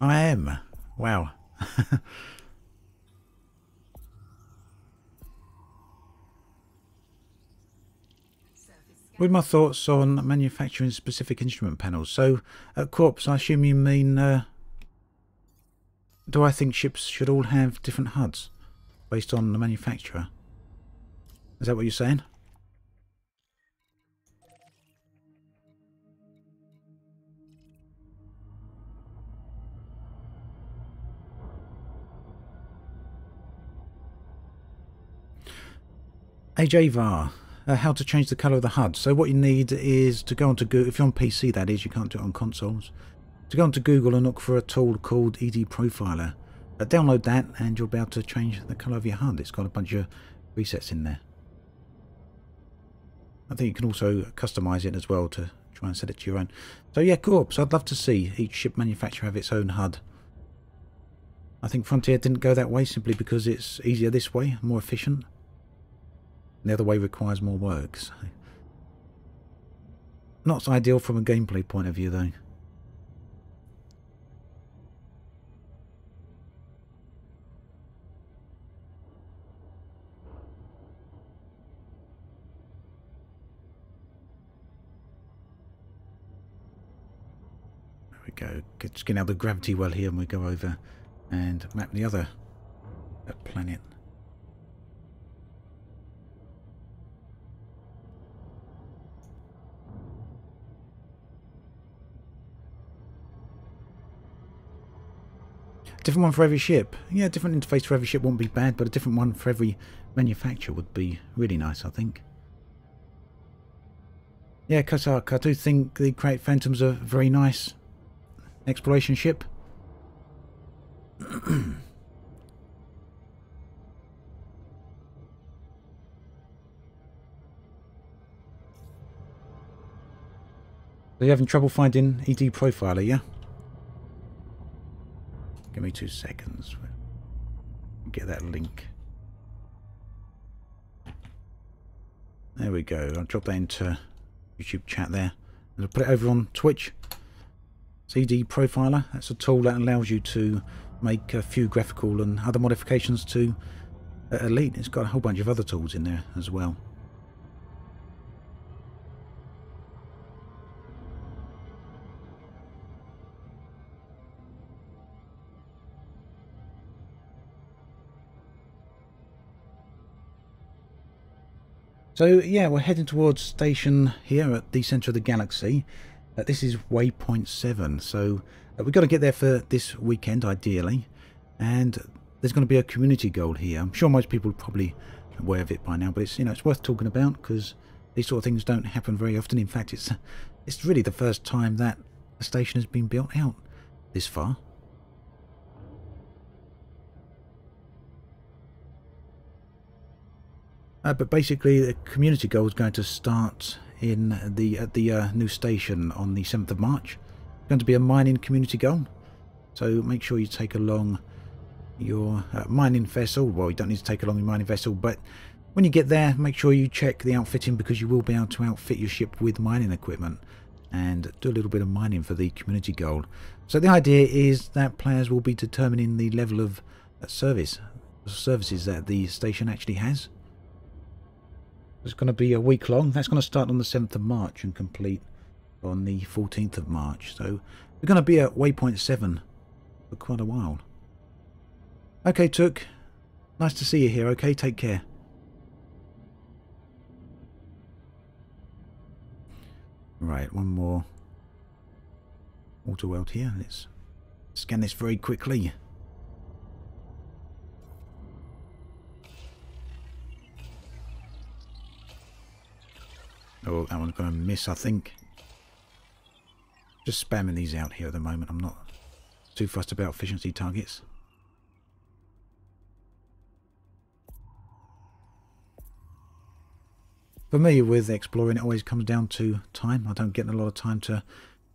I am. Wow. With my thoughts on manufacturing specific instrument panels. So, Corpse, I assume you mean... do I think ships should all have different HUDs based on the manufacturer? Is that what you're saying? AJVAR, how to change the colour of the HUD. So what you need is to go onto Google, if you're on PC that is, you can't do it on consoles, to go onto Google and look for a tool called ED Profiler. Download that and you'll be able to change the colour of your HUD. It's got a bunch of presets in there. I think you can also customise it as well to try and set it to your own. So yeah, cool. So I'd love to see each ship manufacturer have its own HUD. I think Frontier didn't go that way simply because it's easier this way, more efficient. The other way requires more work. So. Not ideal from a gameplay point of view though. There we go. Just getting out the gravity well here and we go over and map the other planet. Different one for every ship. Yeah, different interface for every ship won't be bad, but a different one for every manufacturer would be really nice, I think. Yeah, Kazak, I do think the Crate Phantom's a very nice exploration ship. Are you having trouble finding ED Profiler, yeah? Give me 2 seconds. Get that link. There we go. I'll drop that into YouTube chat there. And I'll put it over on Twitch. It's ED Profiler. That's a tool that allows you to make a few graphical and other modifications to Elite. It's got a whole bunch of other tools in there as well. So yeah, we're heading towards station here at the centre of the galaxy. This is waypoint 7, so we've got to get there for this weekend ideally, and there's going to be a community goal here. I'm sure most people are probably aware of it by now, but it's, you know, it's worth talking about because these sort of things don't happen very often. In fact, it's really the first time that a station has been built out this far. But basically, the community goal is going to start in at the new station on the 7th of March. It's going to be a mining community goal, so make sure you take along your mining vessel. Well, you don't need to take along your mining vessel, but when you get there, make sure you check the outfitting because you will be able to outfit your ship with mining equipment and do a little bit of mining for the community goal. So the idea is that players will be determining the level of services that the station actually has. It's going to be a week long. That's going to start on the 7th of March and complete on the 14th of March. So we're going to be at waypoint 7 for quite a while. Okay, Took. Nice to see you here. Okay, take care. Right, one more auto weld here. Let's scan this very quickly. Oh, that one's going to miss, I think. Just spamming these out here at the moment. I'm not too fussed about efficiency targets. For me, with exploring, it always comes down to time. I don't get a lot of time to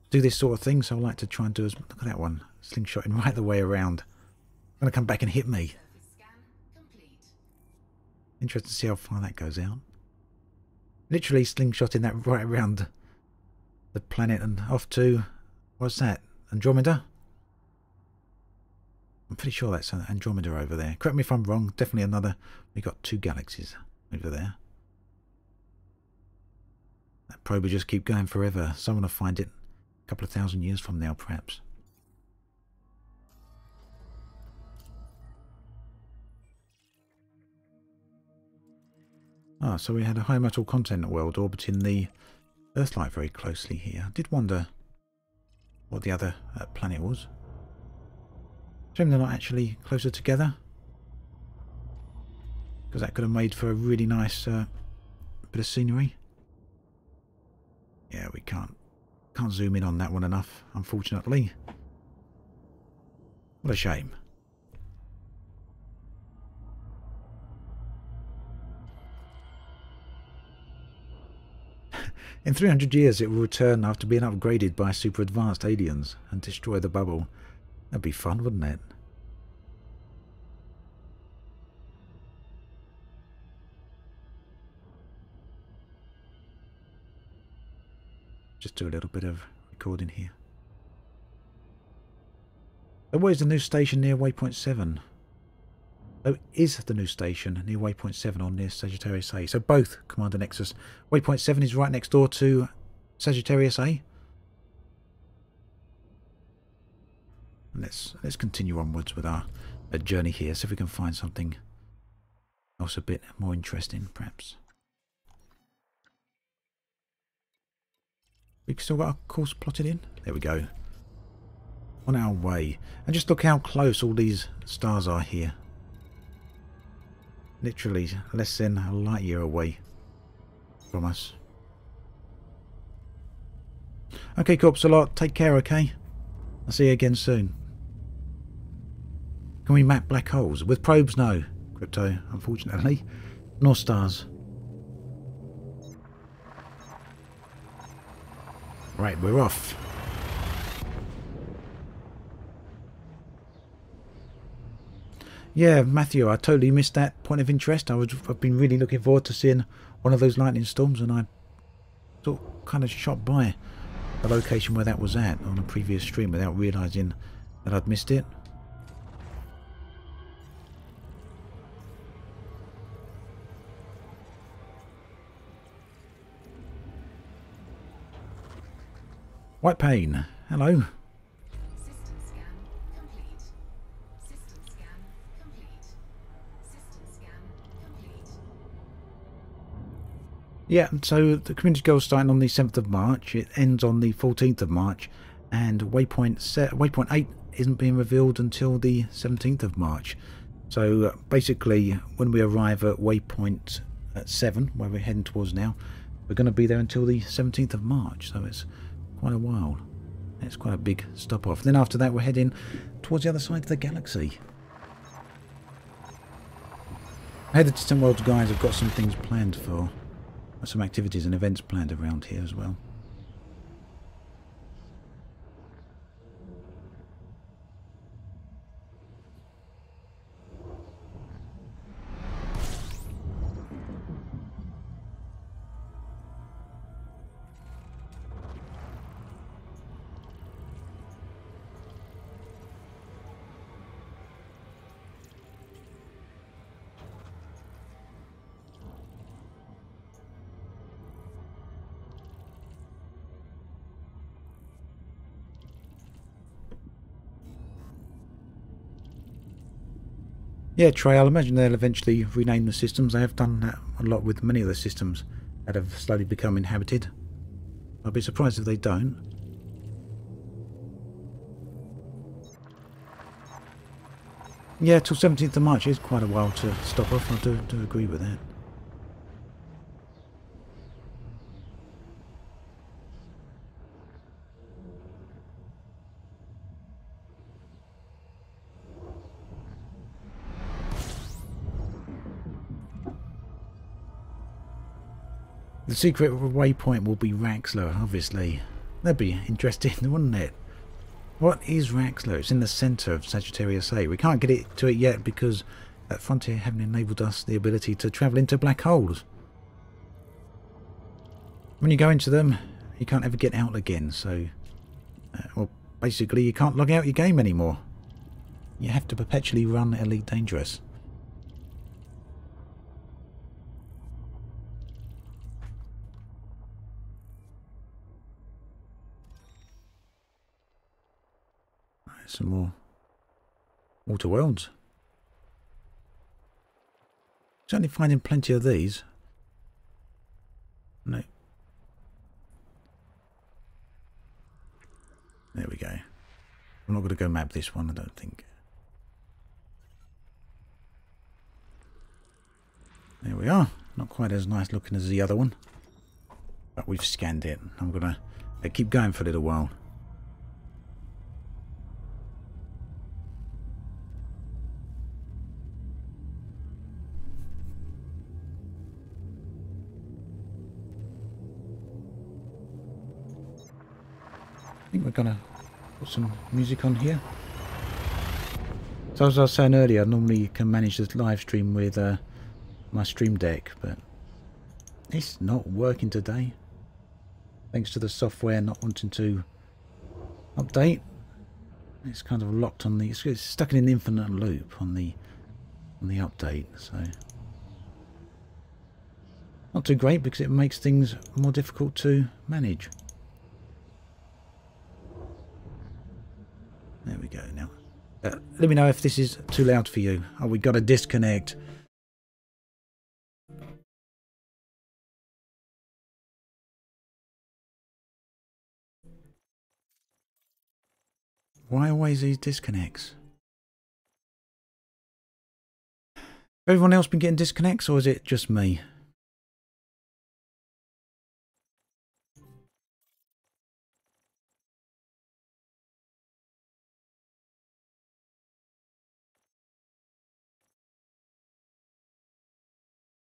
do this sort of thing, so I like to try and do as... Look at that one. Slingshotting right the way around. Going to come back and hit me. Interesting to see how far that goes out. Literally slingshotting that right around the planet and off to, what's that, Andromeda? I'm pretty sure that's Andromeda over there. Correct me if I'm wrong, definitely another. We've got 2 galaxies over there. That probe will just keep going forever. Someone will find it a couple of thousand years from now, perhaps. Ah, so we had a high metal content world orbiting the Earthlight very closely here. I did wonder what the other planet was. Shame they're not actually closer together. because that could have made for a really nice bit of scenery. Yeah, we can't zoom in on that one enough, unfortunately. What a shame. In 300 years it will return after being upgraded by super advanced aliens and destroy the bubble. That'd be fun, wouldn't it? Just do a little bit of recording here. Oh, where's the new station near waypoint 7? Oh, is the new station near waypoint 7 or near Sagittarius A? So both, Commander Nexus. Waypoint 7 is right next door to Sagittarius A. And let's continue onwards with our journey here, see if we can find something else a bit more interesting, perhaps. We've still got our course plotted in. There we go. On our way. And just look how close all these stars are here. Literally less than a light year away from us. Okay, Corpse a lot. Take care, okay? I'll see you again soon. Can we map black holes? With probes, no. Crypto, unfortunately. Nor stars. Right, we're off. Yeah, Matthew, I totally missed that point of interest. I've been really looking forward to seeing one of those lightning storms, and I sort of kind of shot by the location where that was at on a previous stream without realising that I'd missed it. White Pain, hello. System scan complete. System scan complete. System scan complete. Yeah, so the community goal starting on the 7th of March. It ends on the 14th of March, and waypoint 8 isn't being revealed until the 17th of March. So basically, when we arrive at waypoint 7, where we're heading towards now, we're going to be there until the 17th of March. So it's quite a while. It's quite a big stop off. Then after that we're heading towards the other side of the galaxy. Hey, the Distant Worlds guys have got some things planned for some activities and events planned around here as well. Yeah, Trey, I'll imagine they'll eventually rename the systems. They have done that a lot with many of the systems that have slowly become inhabited. I'll be surprised if they don't. Yeah, till 17th of March is quite a while to stop off. I do agree with that. The secret waypoint will be Raxler, obviously. That'd be interesting, wouldn't it? What is Raxler? It's in the centre of Sagittarius A. We can't get to it yet because that frontier haven't enabled us the ability to travel into black holes. When you go into them, you can't ever get out again, so... well, basically you can't log out your game anymore. You have to perpetually run Elite Dangerous. Some more Water Worlds. Certainly finding plenty of these. No. There we go. I'm not going to go map this one, I don't think. There we are. Not quite as nice looking as the other one. But we've scanned it. I'm going to keep going for a little while. I think we're going to put some music on here. So as I was saying earlier, I normally can manage this live stream with my Stream Deck, but it's not working today. Thanks to the software not wanting to update. It's kind of locked on the... It's stuck in an infinite loop on the update, so... Not too great because it makes things more difficult to manage. There we go now. Let me know if this is too loud for you. Oh, we got to disconnect. Why always these disconnects? Everyone else been getting disconnects, or is it just me?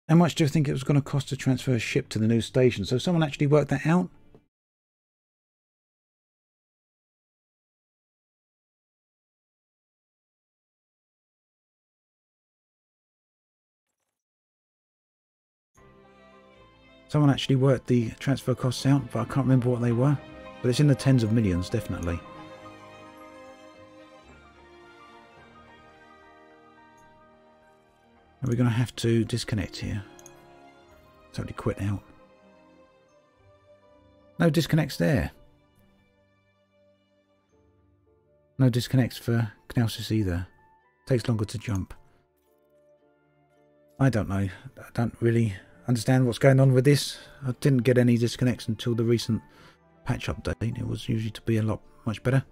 How much do you think it was going to cost to transfer a ship to the new station? So someone actually worked that out? Someone actually worked the transfer costs out, but I can't remember what they were. But it's in the tens of millions, definitely. Are we going to have to disconnect here? Totally quit out. No disconnects there. No disconnects for Knausis either. Takes longer to jump. I don't know. I don't really understand what's going on with this. I didn't get any disconnects until the recent patch update. It was usually to be a lot much better.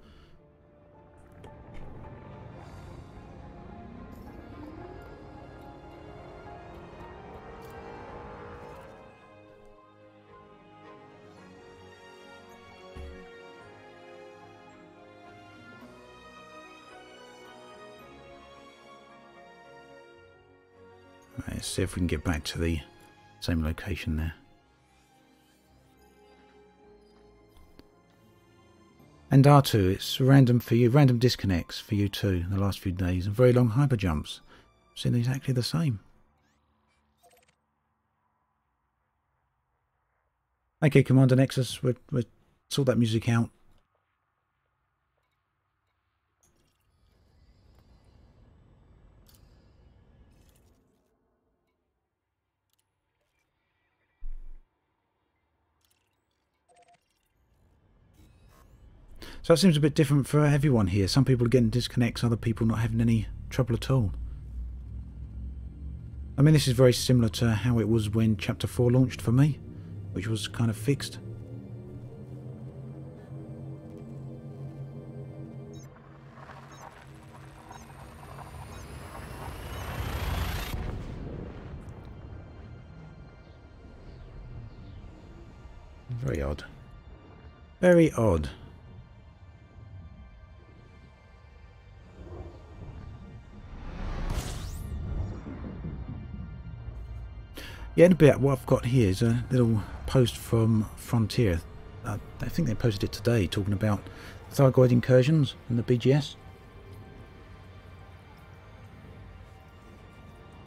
Let's see if we can get back to the same location there. And R2, it's random for you, random disconnects for you too in the last few days, and very long hyper jumps. Seeing exactly the same. Okay, Commander Nexus, we'll sort that music out. So it seems a bit different for everyone here. Some people are getting disconnects, other people not having any trouble at all. I mean, this is very similar to how it was when Chapter 4 launched for me, which was kind of fixed. Very odd. Very odd. Yeah, in a bit, what I've got here is a little post from Frontier. I think they posted it today, talking about Thargoid incursions in the BGS.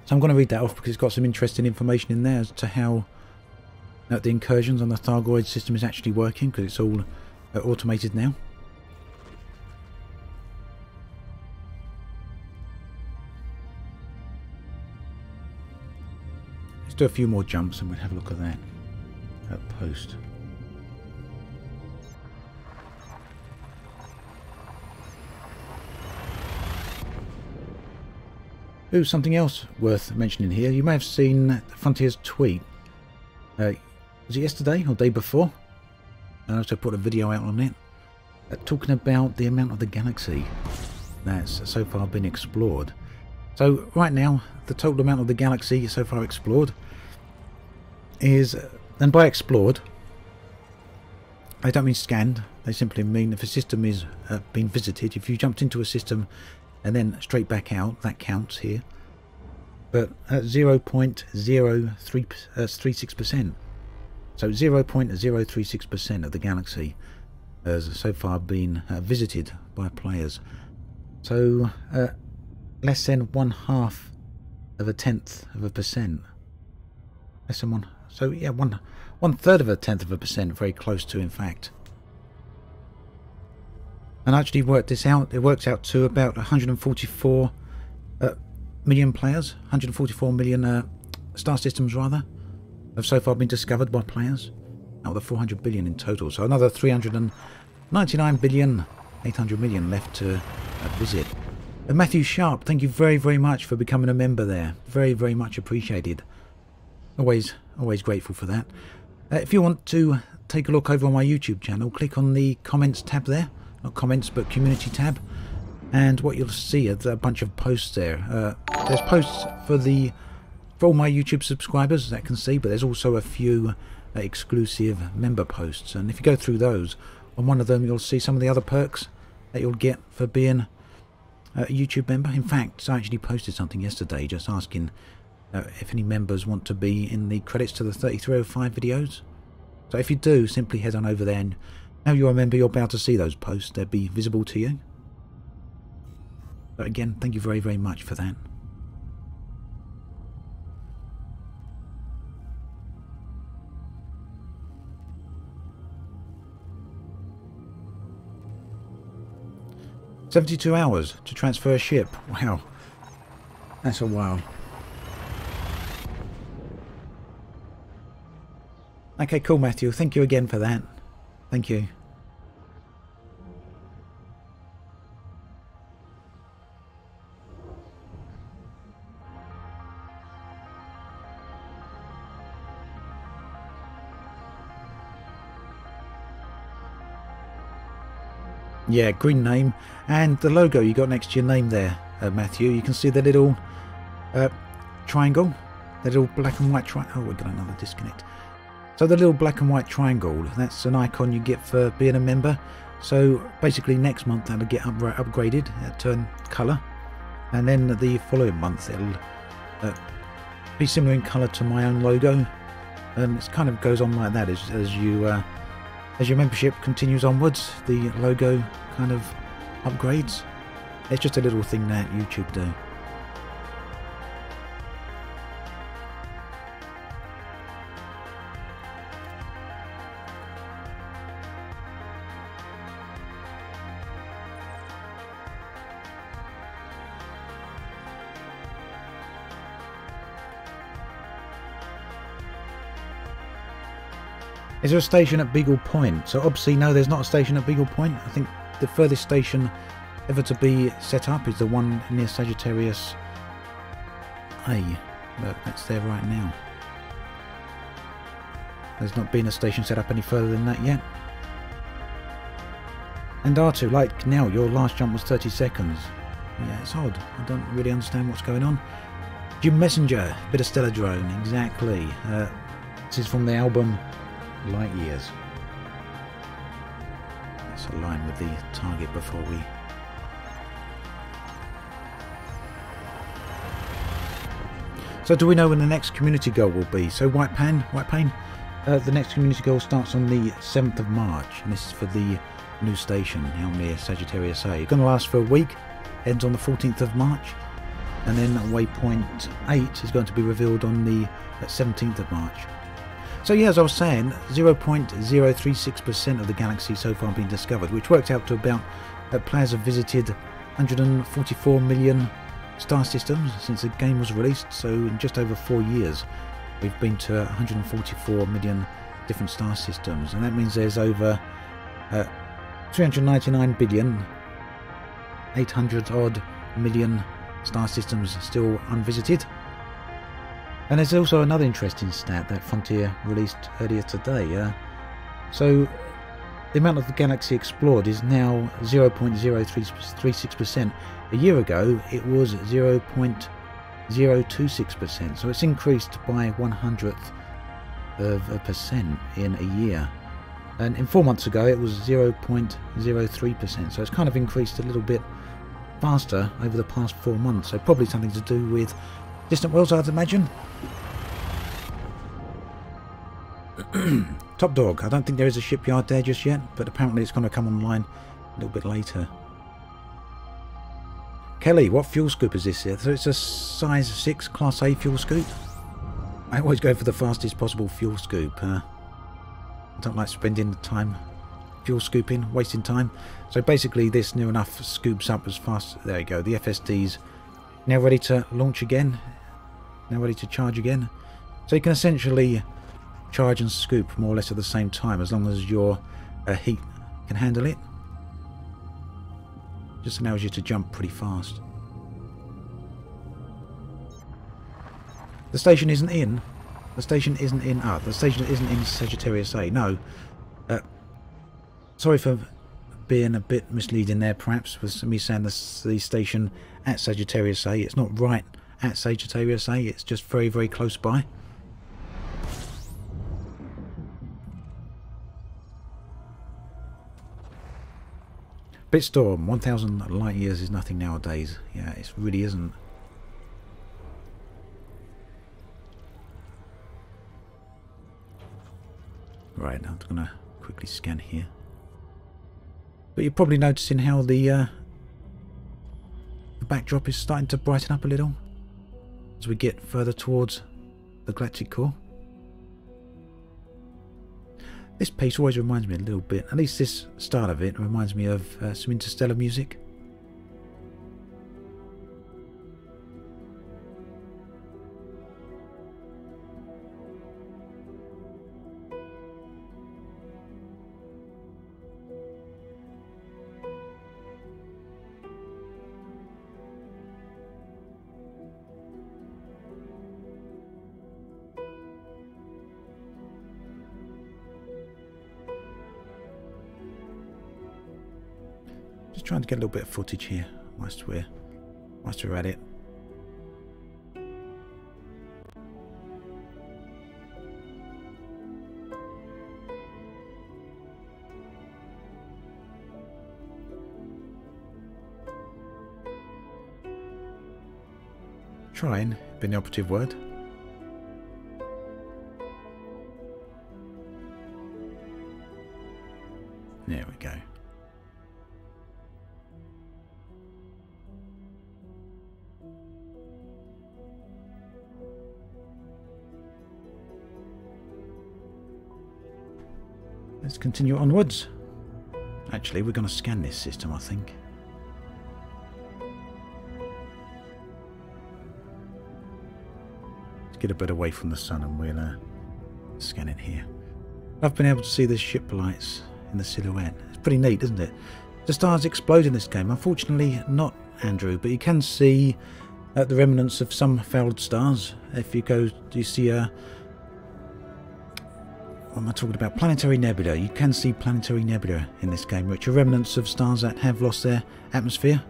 So I'm going to read that off because it's got some interesting information in there as to how the incursions on the Thargoid system is actually working, because it's all automated now. Let's do a few more jumps and we'll have a look at that post. Ooh, something else worth mentioning here. You may have seen Frontier's tweet. Was it yesterday or day before? I also put a video out on it talking about the amount of the galaxy that's so far been explored. So right now, the total amount of the galaxy so far explored is, and by explored, I don't mean scanned, they simply mean if a system is being visited. If you jumped into a system and then straight back out, that counts here. But at 0.036%. So 0.036% of the galaxy has so far been visited by players. So less than 0.1/10%. Less than one. So yeah, 1/3%, very close to, in fact. And I actually worked this out. It works out to about 144 million players, 144 million star systems rather, have so far been discovered by players, out of the 400 billion in total. So another 399 billion, 800 million left to visit. And Matthew Sharp, thank you very, very much for becoming a member there. Very, very much appreciated. Always grateful for that. If you want to take a look over on my YouTube channel, click on the comments tab there. Not comments, but community tab. And what you'll see is a bunch of posts there. There's posts for all my YouTube subscribers that can see, but there's also a few exclusive member posts. And if you go through those, on one of them you'll see some of the other perks that you'll get for being a YouTube member. In fact, I actually posted something yesterday just asking if any members want to be in the credits to the 3305 videos. So if you do, simply head on over there, and now you're a member, you're about to see those posts. They'll be visible to you. But again, thank you very, very much for that. "72 hours to transfer a ship." Wow, that's a while. Okay, cool, Matthew. Thank you again for that. Thank you. Yeah, green name, and the logo you got next to your name there, Matthew. You can see the little triangle, the little black and white triangle. Oh, we got another disconnect. So the little black and white triangle, that's an icon you get for being a member. So basically next month that'll get upgraded, turn colour, and then the following month it'll be similar in colour to my own logo. And it kind of goes on like that as your membership continues onwards. The logo kind of upgrades. It's just a little thing that YouTube do. Is there a station at Beagle Point? So obviously no, there's not a station at Beagle Point. I think the furthest station ever to be set up is the one near Sagittarius A. But that's there right now. There's not been a station set up any further than that yet. And R2, like now, your last jump was 30 seconds. Yeah, it's odd. I don't really understand what's going on. Jim Messenger, bit of Stellardrone, exactly. This is from the album Light Years. Let's align with the target before we... So do we know when the next community goal will be? So White Pain, the next community goal starts on the 7th of March, and this is for the new station out near Sagittarius A. It's going to last for a week, ends on the 14th of March, and then waypoint 8 is going to be revealed on the 17th of March. So yeah, as I was saying, 0.036% of the galaxy so far been discovered, which works out to about, players have visited 144 million star systems since the game was released. So in just over 4 years, we've been to 144 million different star systems, and that means there's over 399 billion, 800 odd million star systems still unvisited. And there's also another interesting stat that Frontier released earlier today. So the amount of the galaxy explored is now 0.036%. A year ago, it was 0.026%. So it's increased by 1/100th of a percent in a year. And in 4 months ago, it was 0.03%. So it's kind of increased a little bit faster over the past 4 months. So probably something to do with distant worlds, I'd imagine. Top Dog. I don't think there is a shipyard there just yet, but apparently it's going to come online a little bit later. Kelly, what fuel scoop is this? So it's a size 6 Class A fuel scoop. I always go for the fastest possible fuel scoop. I don't like spending the time fuel scooping, wasting time. So basically this near enough scoops up as fast. There you go. The FSD's now ready to launch again. Now ready to charge again. So you can essentially charge and scoop more or less at the same time, as long as your heat can handle it. Just allows you to jump pretty fast. The station isn't in. The station isn't in. The station isn't in Sagittarius A. No. Sorry for being a bit misleading there, perhaps, with me saying the station at Sagittarius A. It's not right at Sagittarius A. It's just very, very close by. Bitstorm, 1,000 light years is nothing nowadays. Yeah, it really isn't. Right, now I'm going to quickly scan here. But you're probably noticing how the backdrop is starting to brighten up a little as we get further towards the galactic core. This piece always reminds me a little bit, at least this start of it reminds me of some interstellar music. Just trying to get a little bit of footage here whilst we're at it. Trying, been the operative word. There we go. Let's continue onwards. Actually, we're going to scan this system, I think. Let's get a bit away from the sun and we'll scan it here. I've been able to see the ship lights in the silhouette. It's pretty neat, isn't it? The stars explode in this game. Unfortunately, not Andrew, but you can see the remnants of some failed stars. If you go, you see what am I talking about? Planetary nebula. You can see planetary nebula in this game, which are remnants of stars that have lost their atmosphere.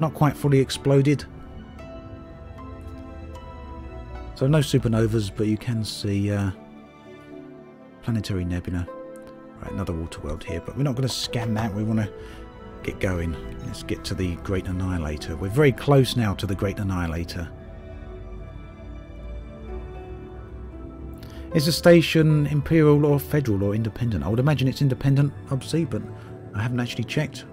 Not quite fully exploded. So no supernovas, but you can see planetary nebula. Right, another water world here, but we're not going to scan that. We want to get going. Let's get to the Great Annihilator. We're very close now to the Great Annihilator. Is the station Imperial or Federal or Independent? I would imagine it's Independent, obviously, but I haven't actually checked.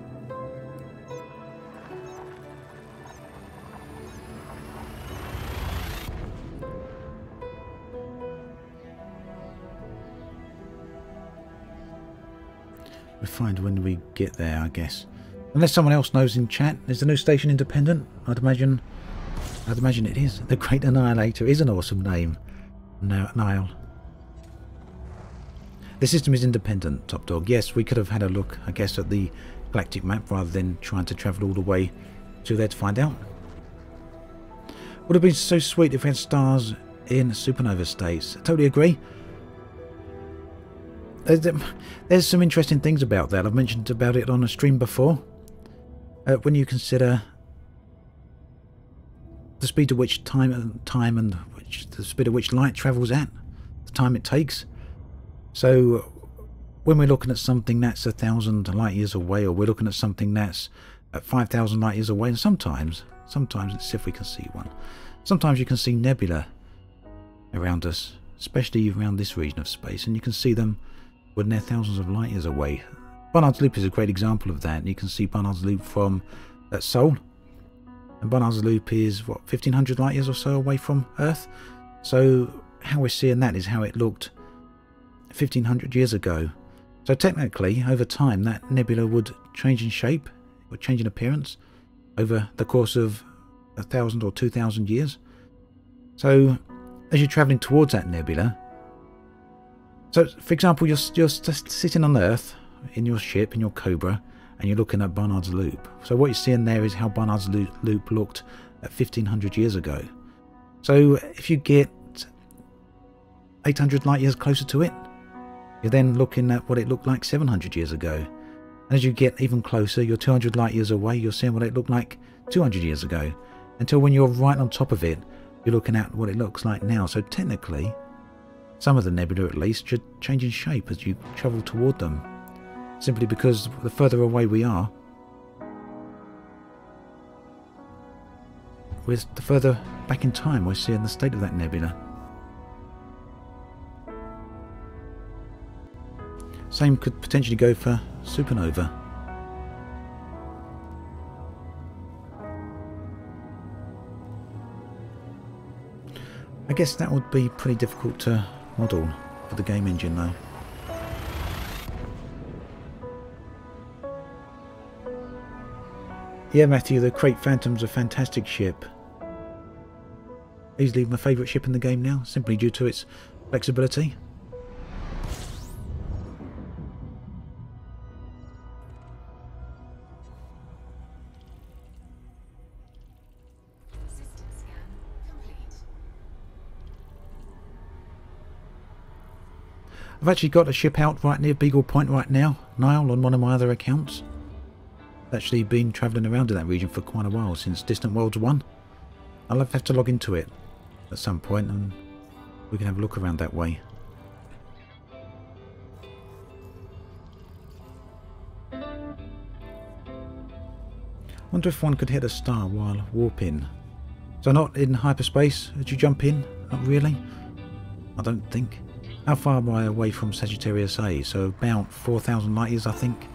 We'll find when we get there, I guess. Unless someone else knows in chat. Is the new station Independent? I'd imagine it is. The Great Annihilator is an awesome name. Nile. The system is independent, Top Dog. Yes, we could have had a look, I guess, at the galactic map rather than trying to travel all the way to there to find out. Would have been so sweet if we had stars in supernova states. I totally agree. there's some interesting things about that. I've mentioned about it on a stream before. When you consider the speed at which the speed at which light travels at, the time it takes. So when we're looking at something that's 1,000 light years away, or we're looking at something that's at 5,000 light years away, and sometimes let's see if we can see one. Sometimes you can see nebula around us, especially around this region of space, and you can see them when they're thousands of light years away. Barnard's Loop is a great example of that. You can see Barnard's Loop from Sol, and Barnard's Loop is what, 1,500 light years or so away from Earth. So how we're seeing that is how it looked 1,500 years ago. So technically, over time, that nebula would change in shape, would change in appearance over the course of 1,000 or 2,000 years. So as you're travelling towards that nebula, so for example, you're just sitting on Earth in your ship, in your Cobra, and you're looking at Barnard's Loop. So what you're seeing there is how Barnard's Loop looked at 1,500 years ago. So if you get 800 light years closer to it, you're then looking at what it looked like 700 years ago. And as you get even closer, you're 200 light years away, you're seeing what it looked like 200 years ago. Until when you're right on top of it, you're looking at what it looks like now. So technically, some of the nebula at least should change in shape as you travel toward them. Simply because the further away we are, the further back in time we're seeing the state of that nebula. Same could potentially go for supernova. I guess that would be pretty difficult to model for the game engine though. Yeah, Matthew, the Crate Phantom's a fantastic ship. Easily my favourite ship in the game now, simply due to its flexibility. System scan complete. I've actually got a ship out right near Beagle Point right now, Nile, on one of my other accounts. Actually been travelling around in that region for quite a while, since Distant Worlds 1. I'll have to log into it at some point and we can have a look around that way. Wonder if one could hit a star while warping. So not in hyperspace as you jump in? Not really? I don't think. How far am I away from Sagittarius A? So about 4,000 light years, I think.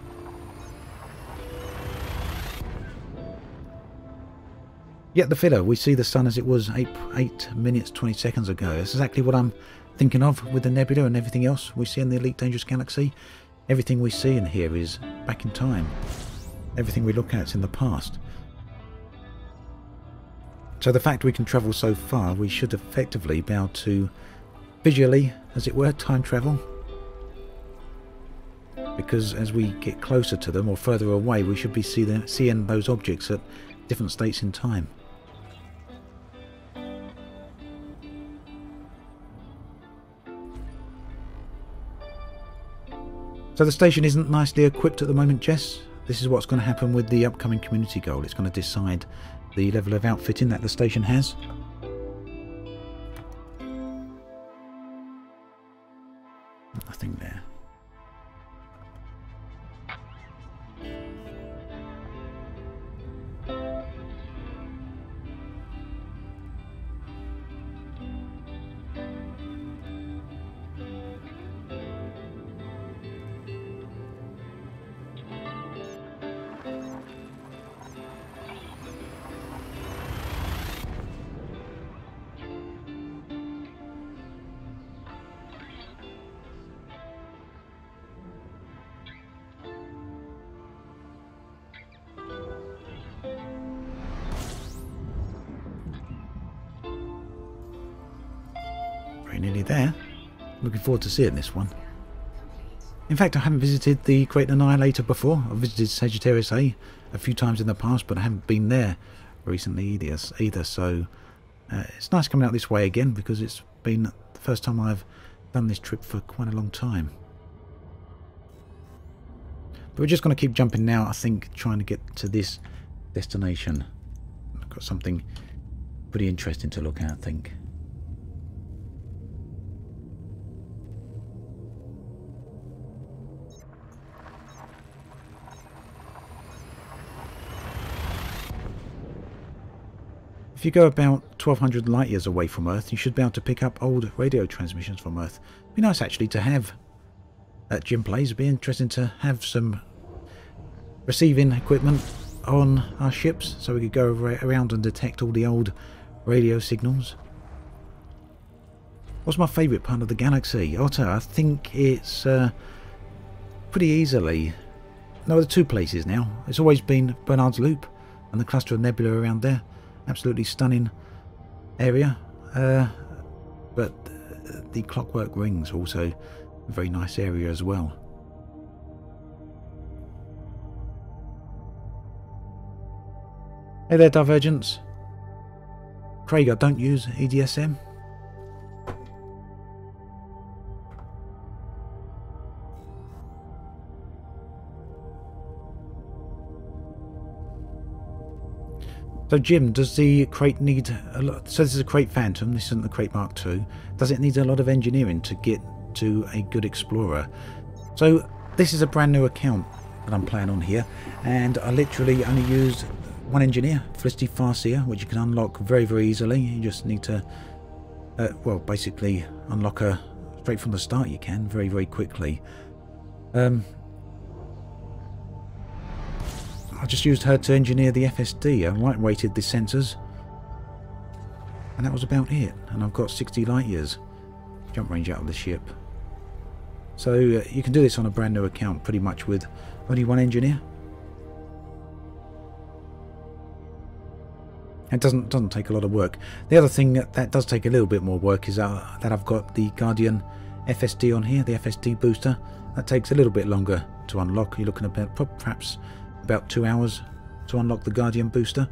Yet the filler, we see the sun as it was 8 minutes 20 seconds ago. That's exactly what I'm thinking of with the nebula and everything else we see in the Elite Dangerous Galaxy. Everything we see in here is back in time. Everything we look at is in the past. So the fact we can travel so far, we should effectively be able to visually, as it were, time travel. Because as we get closer to them or further away, we should be seeing those objects at different states in time. So the station isn't nicely equipped at the moment, Jess. This is what's going to happen with the upcoming community goal. It's going to decide the level of outfitting that the station has. Nothing there. Nearly there. Looking forward to seeing this one. In fact, I haven't visited the Great Annihilator before. I've visited Sagittarius A few times in the past, but I haven't been there recently either. So it's nice coming out this way again, because it's been the first time I've done this trip for quite a long time. But we're just going to keep jumping now, I think, trying to get to this destination. I've got something pretty interesting to look at, I think. If you go about 1200 light years away from Earth, you should be able to pick up old radio transmissions from Earth. It'd be nice actually to have at Jim Plays. It'd be interesting to have some receiving equipment on our ships so we could go around and detect all the old radio signals. What's my favourite part of the galaxy? Otter, I think it's pretty easily... No, there are two places now. It's always been Bernard's Loop and the cluster of nebula around there. Absolutely stunning area, but the Clockwork Rings also a very nice area as well. Hey there, Divergence. Craig, I don't use EDSM. So Jim, does the crate need a lot? So this is a crate Phantom, this isn't the crate Mark II. Does it need a lot of engineering to get to a good explorer? So this is a brand new account that I'm playing on here, and I literally only used one engineer, Felicity Farseer, which you can unlock very, very easily. You just need to, well, basically unlock her straight from the start. You can very, very quickly. I just used her to engineer the FSD. I lightweighted the sensors, and that was about it. And I've got 60 light years jump range out of the ship. So you can do this on a brand new account pretty much with only one engineer. It doesn't take a lot of work. The other thing that does take a little bit more work is that I've got the Guardian FSD on here, the FSD booster. That takes a little bit longer to unlock. You're looking at perhaps about 2 hours to unlock the Guardian booster.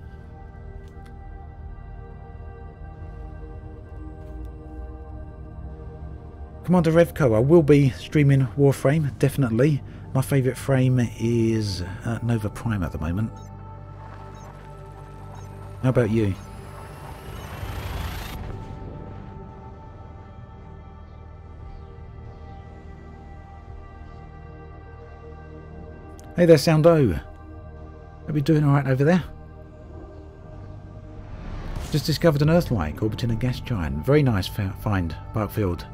Commander Revco, I will be streaming Warframe, definitely. My favourite frame is Nova Prime at the moment. How about you? Hey there, Soundo. Are we doing alright over there? Just discovered an Earth-like orbiting a gas giant. Very nice find, Barkfield.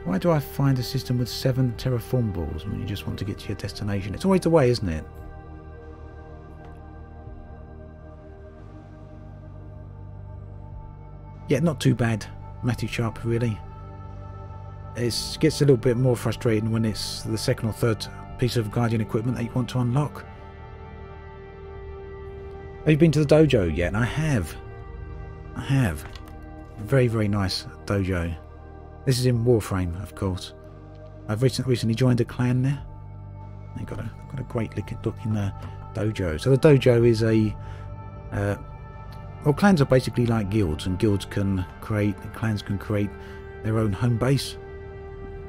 Why do I find a system with 7 terraform balls when you just want to get to your destination? It's always the way, isn't it? Yeah, not too bad, Matthew Sharp, really. It gets a little bit more frustrating when it's the second or third piece of Guardian equipment that you want to unlock. Have you been to the dojo yet? I have. I have. Very, very nice dojo. This is in Warframe, of course. I've recently joined a clan there. They've got a great looking dojo. So the dojo is a... well, clans are basically like guilds, and clans can create their own home base.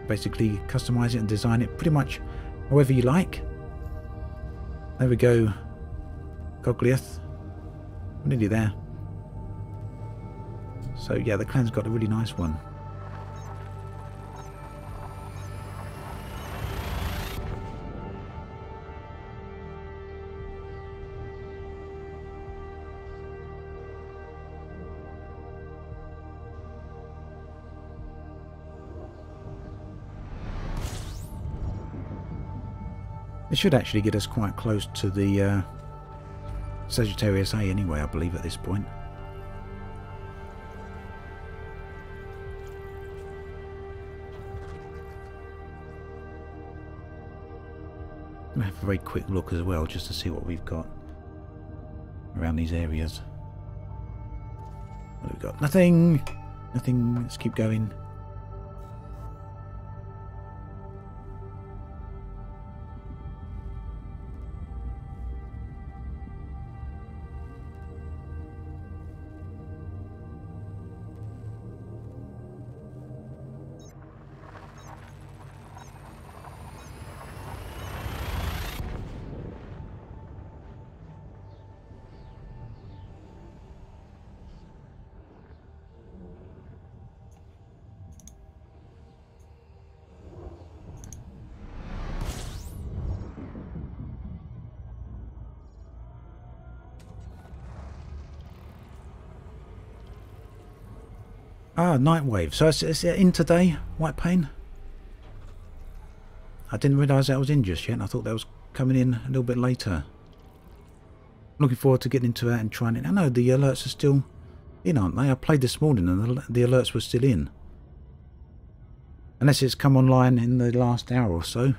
Basically customize it and design it pretty much however you like. There we go, Gogliath. We're nearly there. So yeah, the clan's got a really nice one. It should actually get us quite close to the Sagittarius A anyway, I believe, at this point. I'm going to have a very quick look as well, just to see what we've got around these areas. What have we got? Nothing! Nothing. Let's keep going. Ah, Nightwave. So it's in today, White Pain? I didn't realise that was in just yet. I thought that was coming in a little bit later. Looking forward to getting into that and trying it. I know the alerts are still in, aren't they? I played this morning and the alerts were still in. Unless it's come online in the last hour or so.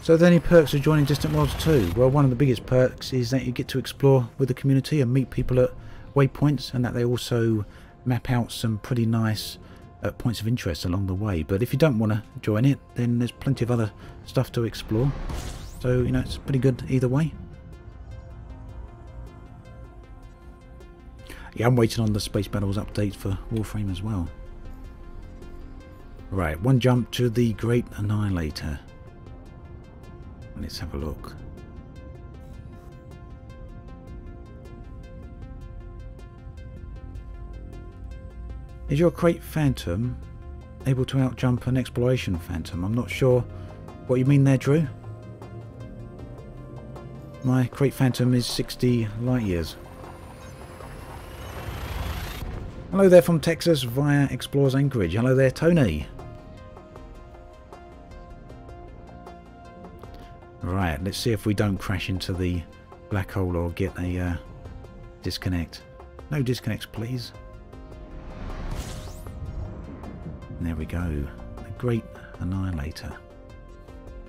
So are there any perks of joining Distant Worlds 2? Well, one of the biggest perks is that you get to explore with the community and meet people at waypoints, and that they also map out some pretty nice points of interest along the way. But if you don't want to join it, then there's plenty of other stuff to explore. So, you know, it's pretty good either way. Yeah, I'm waiting on the Space Battles update for Warframe as well. Right, one jump to the Great Annihilator. Let's have a look. Is your Crate Phantom able to outjump an Exploration Phantom? I'm not sure what you mean there, Drew. My Crate Phantom is 60 light years. Hello there from Texas via Explorers Anchorage. Hello there, Tony. Right, let's see if we don't crash into the black hole or get a disconnect. No disconnects, please. And there we go. The Great Annihilator.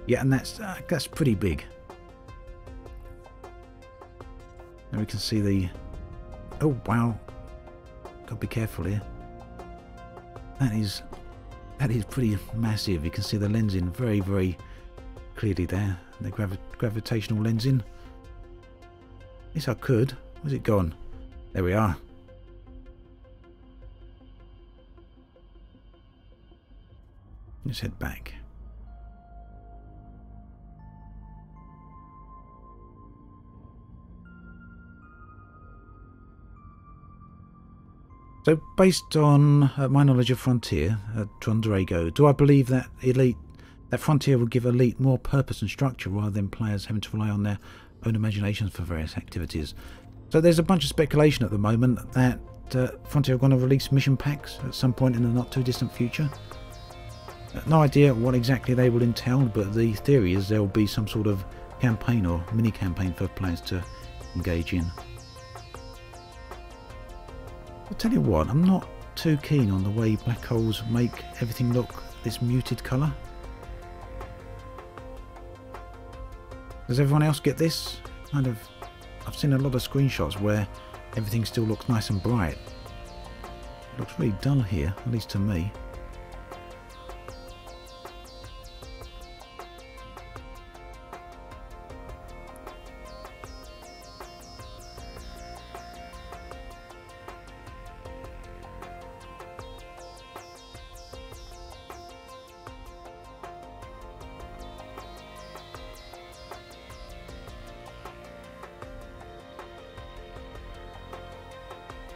Yeah, and that's pretty big. And we can see the... Oh, wow. Got to be careful here. That is pretty massive. You can see the lensing very, very clearly there. The gravitational lensing. Yes, I could. Where's it gone? There we are. Let's head back. So, based on my knowledge of Frontier, Trondrago, do I believe that that Frontier will give Elite more purpose and structure rather than players having to rely on their own imaginations for various activities? So there's a bunch of speculation at the moment that Frontier are going to release mission packs at some point in the not too distant future. No idea what exactly they will entail, but the theory is there will be some sort of campaign or mini campaign for players to engage in. I'll tell you what, I'm not too keen on the way black holes make everything look this muted colour. Does everyone else get this? I've seen a lot of screenshots where everything still looks nice and bright. It looks really dull here, at least to me.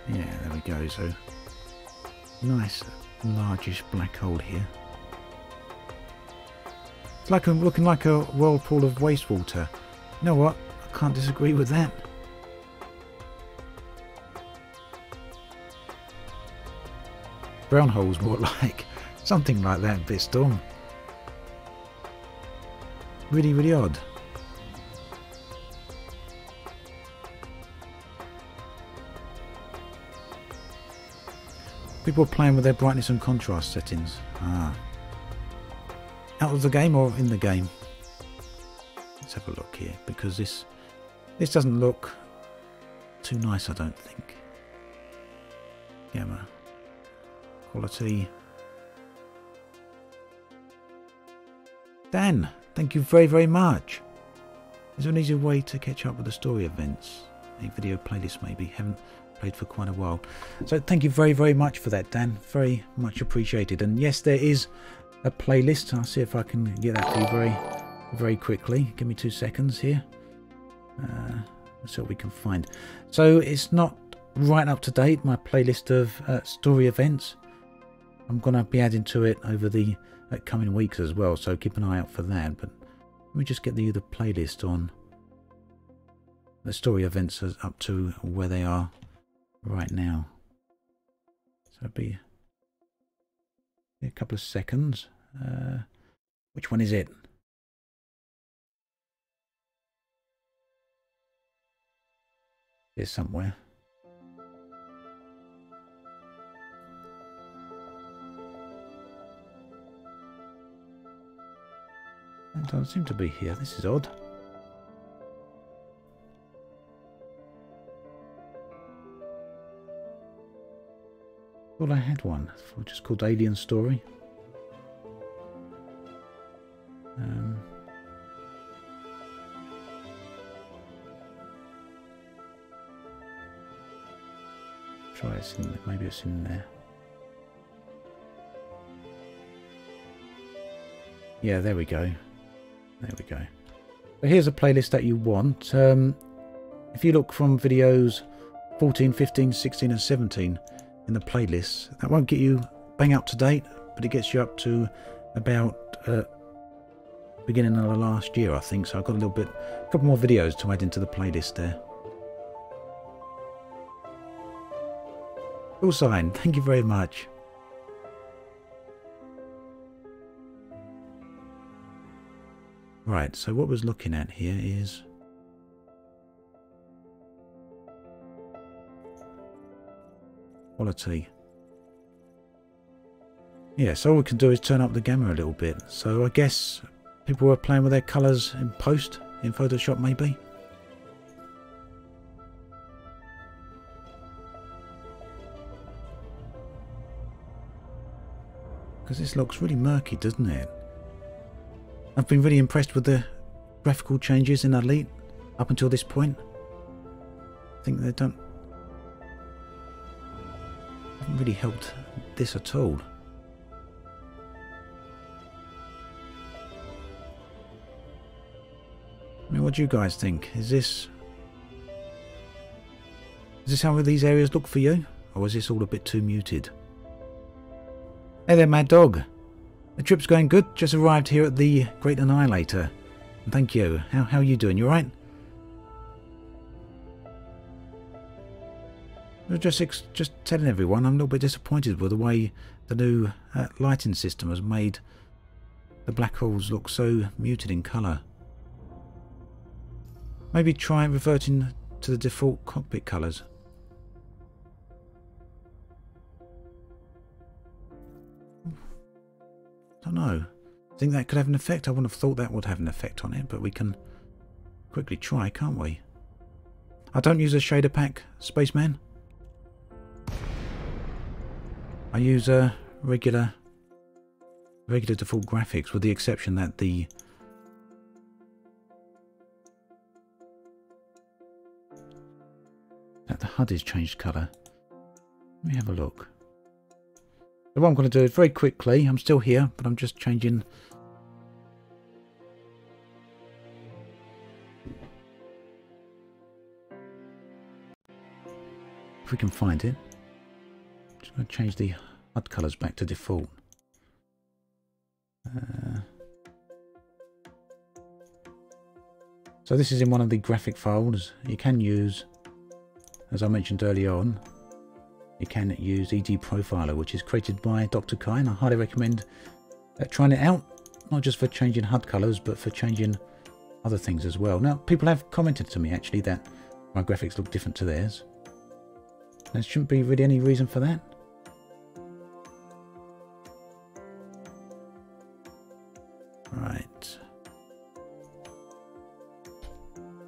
Yeah, there we go. So, nice, largish black hole here. It's like looking like a whirlpool of wastewater. You know what? I can't disagree with that. Brown hole's more like something like that, Bitstorm. Really, really odd. People are playing with their brightness and contrast settings. Ah. Out of the game or in the game? Let's have a look here, because this doesn't look too nice, I don't think. Gamma. Quality. Dan, thank you very, very much. Is there an easy way to catch up with the story events? A video playlist maybe. Haven't played for quite a while. So thank you very, very much for that, Dan. Very much appreciated. And yes, there is a playlist. I'll see if I can get that for you very, very quickly. Give me 2 seconds here. Let's see what we can find. So it's not right up to date, my playlist of story events. I'm going to be adding to it over the coming weeks as well, so keep an eye out for that. But let me just get the playlist on the story events up to where they are right now. So it'll be a couple of seconds. Which one is it? Here somewhere. It doesn't seem to be here. This is odd. Thought I had one. Just called Alien Story. Try it. Maybe it's in there. Yeah, there we go. There we go. So here's a playlist that you want. If you look from videos 14, 15, 16 and 17 in the playlist, that won't get you bang up to date, but it gets you up to about beginning of the last year, I think. So I've got a couple more videos to add into the playlist there. Cool sign. Thank you very much. Right, so what we're looking at here is quality. Yeah, so all we can do is turn up the gamma a little bit. So I guess people were playing with their colours in post, in Photoshop maybe. Because this looks really murky, doesn't it? I've been really impressed with the graphical changes in Elite up until this point. I think they haven't really helped this at all. I mean, what do you guys think? Is this how these areas look for you? Or is this all a bit too muted? Hey there, Mad Dog. The trip's going good. Just arrived here at the Great Annihilator. Thank you. How are you doing? You alright? Just telling everyone I'm a little bit disappointed with the way the new lighting system has made the black holes look so muted in colour. Maybe try reverting to the default cockpit colours. I don't know. Think that could have an effect? I wouldn't have thought that would have an effect on it, but we can quickly try, can't we? I don't use a shader pack, Spaceman. I use a regular default graphics, with the exception that the HUD is changed colour. Let me have a look. So what I'm going to do is very quickly, I'm still here, but I'm just changing. If we can find it. Just going to change the HUD colours back to default. So this is in one of the graphic files. You can use, as I mentioned earlier on, you can use ED Profiler, which is created by Dr. Kai, and I highly recommend trying it out, not just for changing HUD colours, but for changing other things as well. Now, people have commented to me actually that my graphics look different to theirs. There shouldn't be really any reason for that. Right.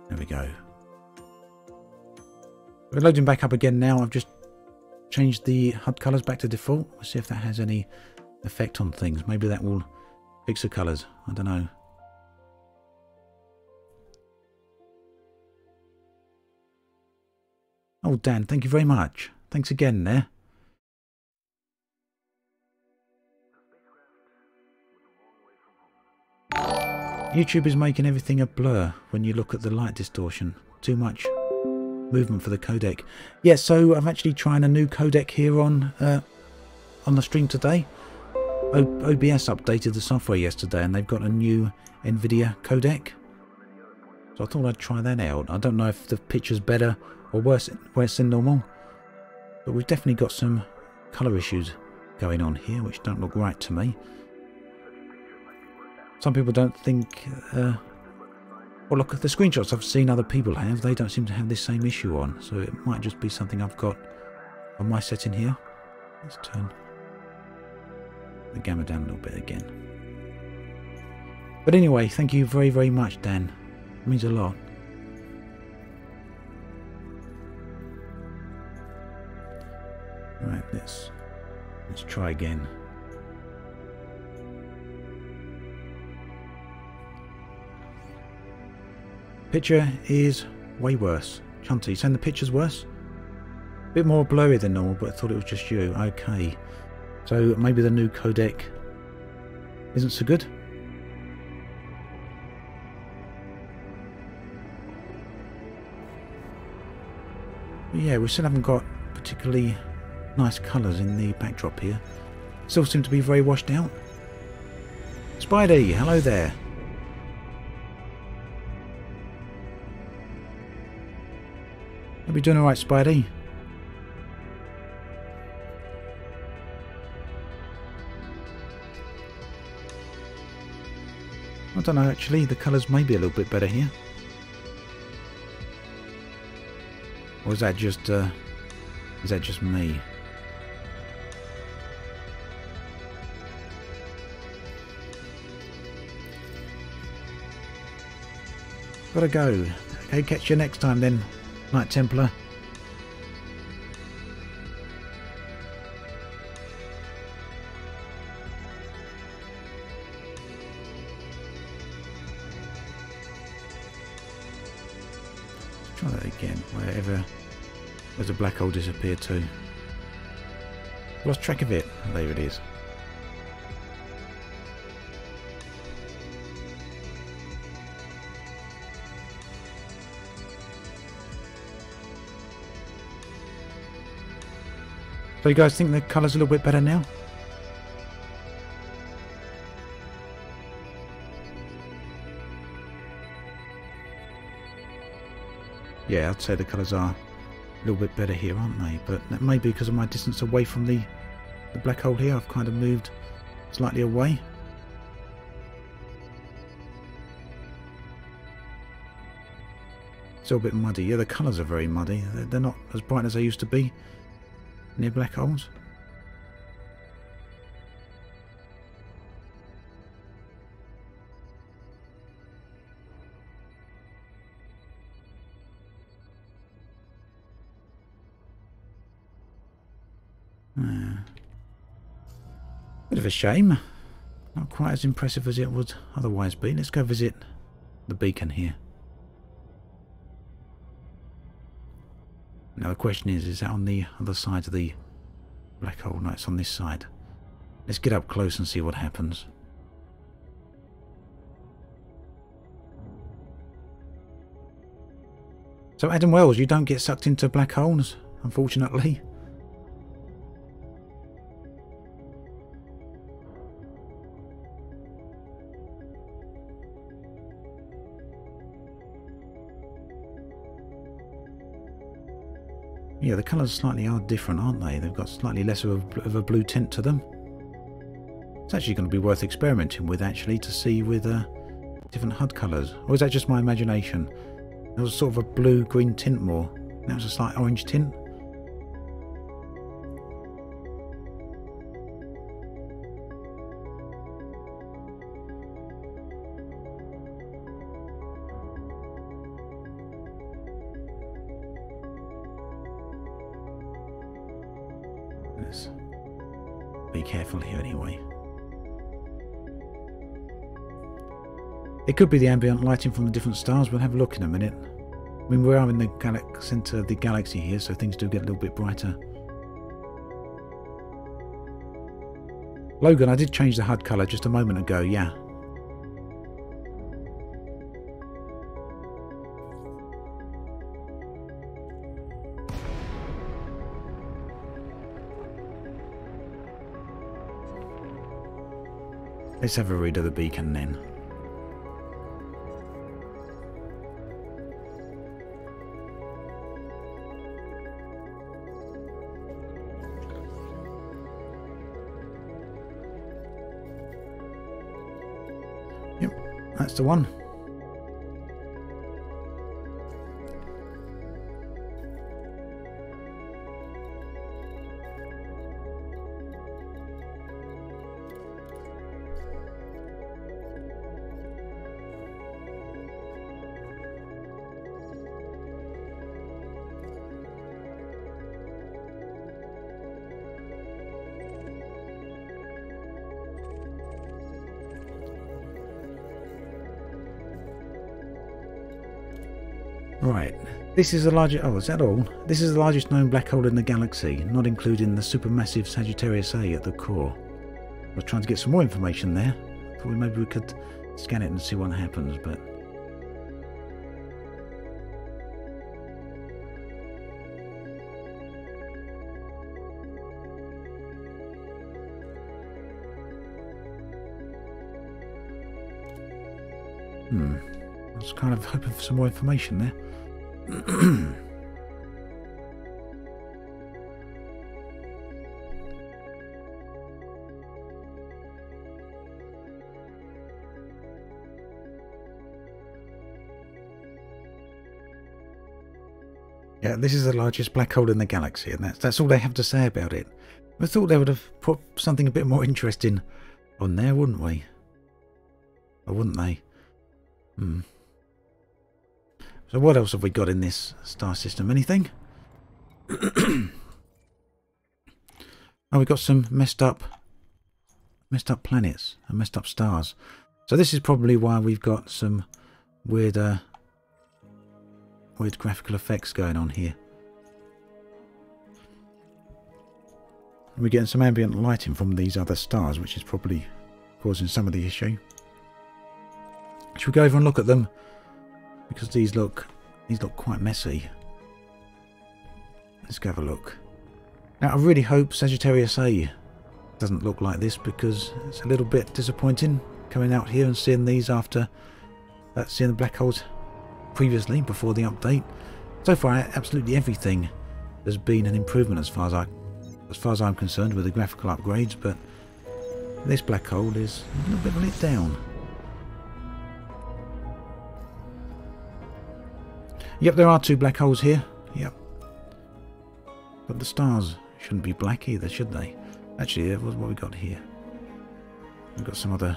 There we go. We're loading back up again now. I've just changed the HUD colours back to default. Let's see if that has any effect on things. Maybe that will fix the colours. I don't know. Oh, Dan, thank you very much. Thanks again there. YouTube is making everything a blur when you look at the light distortion. Too much movement for the codec. Yeah, so I'm actually trying a new codec here on the stream today. OBS updated the software yesterday and they've got a new NVIDIA codec. So I thought I'd try that out. I don't know if the picture's better or worse than normal. But we've definitely got some colour issues going on here, which don't look right to me. Some people don't think... well, look, at the screenshots I've seen other people have, they don't seem to have this same issue on. So it might just be something I've got on my setting here. Let's turn the gamma down a little bit again. But anyway, thank you very, very much, Dan. It means a lot. Right, let's try again. Picture is way worse. Chunty, saying the picture's worse? A bit more blurry than normal, but I thought it was just you. Okay. So maybe the new codec isn't so good? But yeah, we still haven't got particularly nice colours in the backdrop here. Still seem to be very washed out. Spidey, hello there. Hope you're doing alright, Spidey. I don't know, actually, the colours may be a little bit better here. Or is that just me? Gotta go. Okay, catch you next time then, Knight Templar. Let's try that again, where's the black hole disappeared to? Lost track of it. There it is. So you guys think the colour's a little bit better now? Yeah, I'd say the colours are a little bit better here, aren't they? But that may be because of my distance away from the black hole here. I've kind of moved slightly away. Still a bit muddy. Yeah, the colours are very muddy. They're not as bright as they used to be near black holes. Bit of a shame. Not quite as impressive as it would otherwise be. Let's go visit the beacon here. Now the question is that on the other side of the black hole? No, it's on this side. Let's get up close and see what happens. So Adam Wells, you don't get sucked into black holes, unfortunately. Yeah, the colours slightly are different, aren't they? They've got slightly less of a blue tint to them. It's actually going to be worth experimenting with, actually, to see with different HUD colours. Or is that just my imagination? There was sort of a blue-green tint more. That was a slight orange tint. Let's be careful here anyway. It could be the ambient lighting from the different stars. We'll have a look in a minute. I mean, we are in the centre of the galaxy here, so things do get a little bit brighter. Logan, I did change the HUD colour just a moment ago, yeah. Let's have a read of the beacon then. Yep, that's the one. Right, this is the largest... Oh, is that all? This is the largest known black hole in the galaxy, not including the supermassive Sagittarius A at the core. I was trying to get some more information there. Thought maybe we could scan it and see what happens, but... I was kind of hoping for some more information there. Yeah, this is the largest black hole in the galaxy, and that's all they have to say about it. I thought they would have put something a bit more interesting on there, wouldn't we? Or wouldn't they? So what else have we got in this star system? Anything? Oh, we've got some messed up planets and messed up stars. So this is probably why we've got some weird graphical effects going on here. And we're getting some ambient lighting from these other stars, which is probably causing some of the issue. Should we go over and look at them? Because these look quite messy. Let's go have a look. Now I really hope Sagittarius A doesn't look like this, because it's a little bit disappointing coming out here and seeing these after seeing the black holes previously, before the update. So far absolutely everything has been an improvement as far as I'm concerned with the graphical upgrades, but this black hole is a little bit lit down. Yep, there are two black holes here. Yep. But the stars shouldn't be black either, should they? Actually, that was what we got here. We've got some other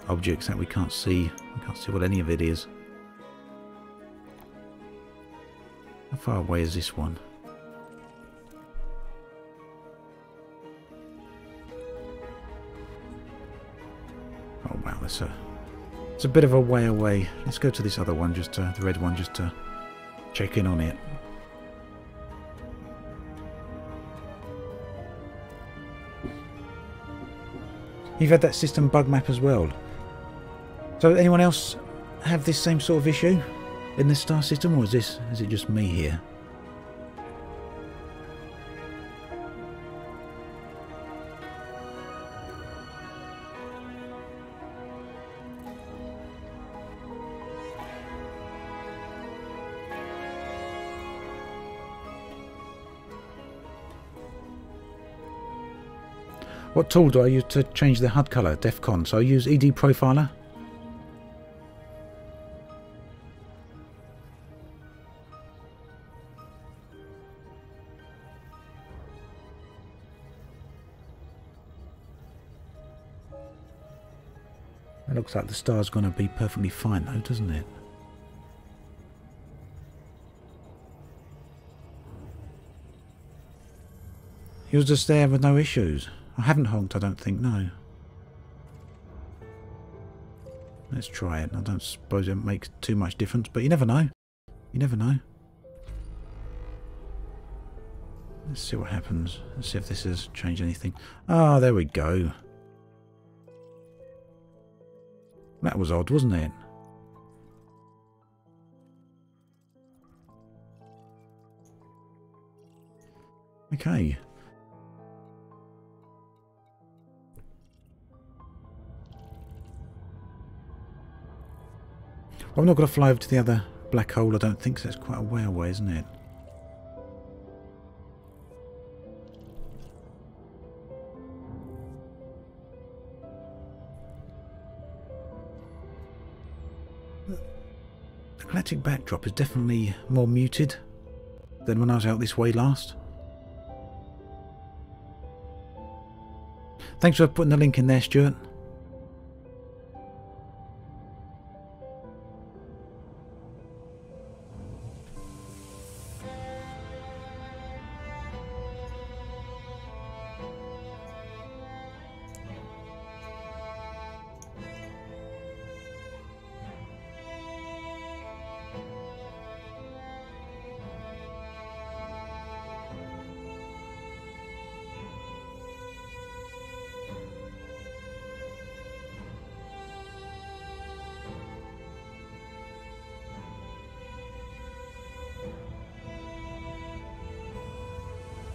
objects that we can't see. We can't see what any of it is. How far away is this one? Oh wow, it's a bit of a way away. Let's go to this other one, the red one, just to check in on it. You've had that system bug map as well. So anyone else have this same sort of issue in this star system, or is it just me here? What tool do I use to change the HUD colour? DEFCON. So I use ED Profiler. It looks like the star's going to be perfectly fine though, doesn't it? He was just there with no issues. I haven't honked, I don't think, no. Let's try it. I don't suppose it makes too much difference, but you never know. You never know. Let's see what happens. Let's see if this has changed anything. Ah, there we go. That was odd, wasn't it? Okay. I'm not going to fly over to the other black hole, I don't think, so it's quite a way away, isn't it? The galactic backdrop is definitely more muted than when I was out this way last. Thanks for putting the link in there, Stuart.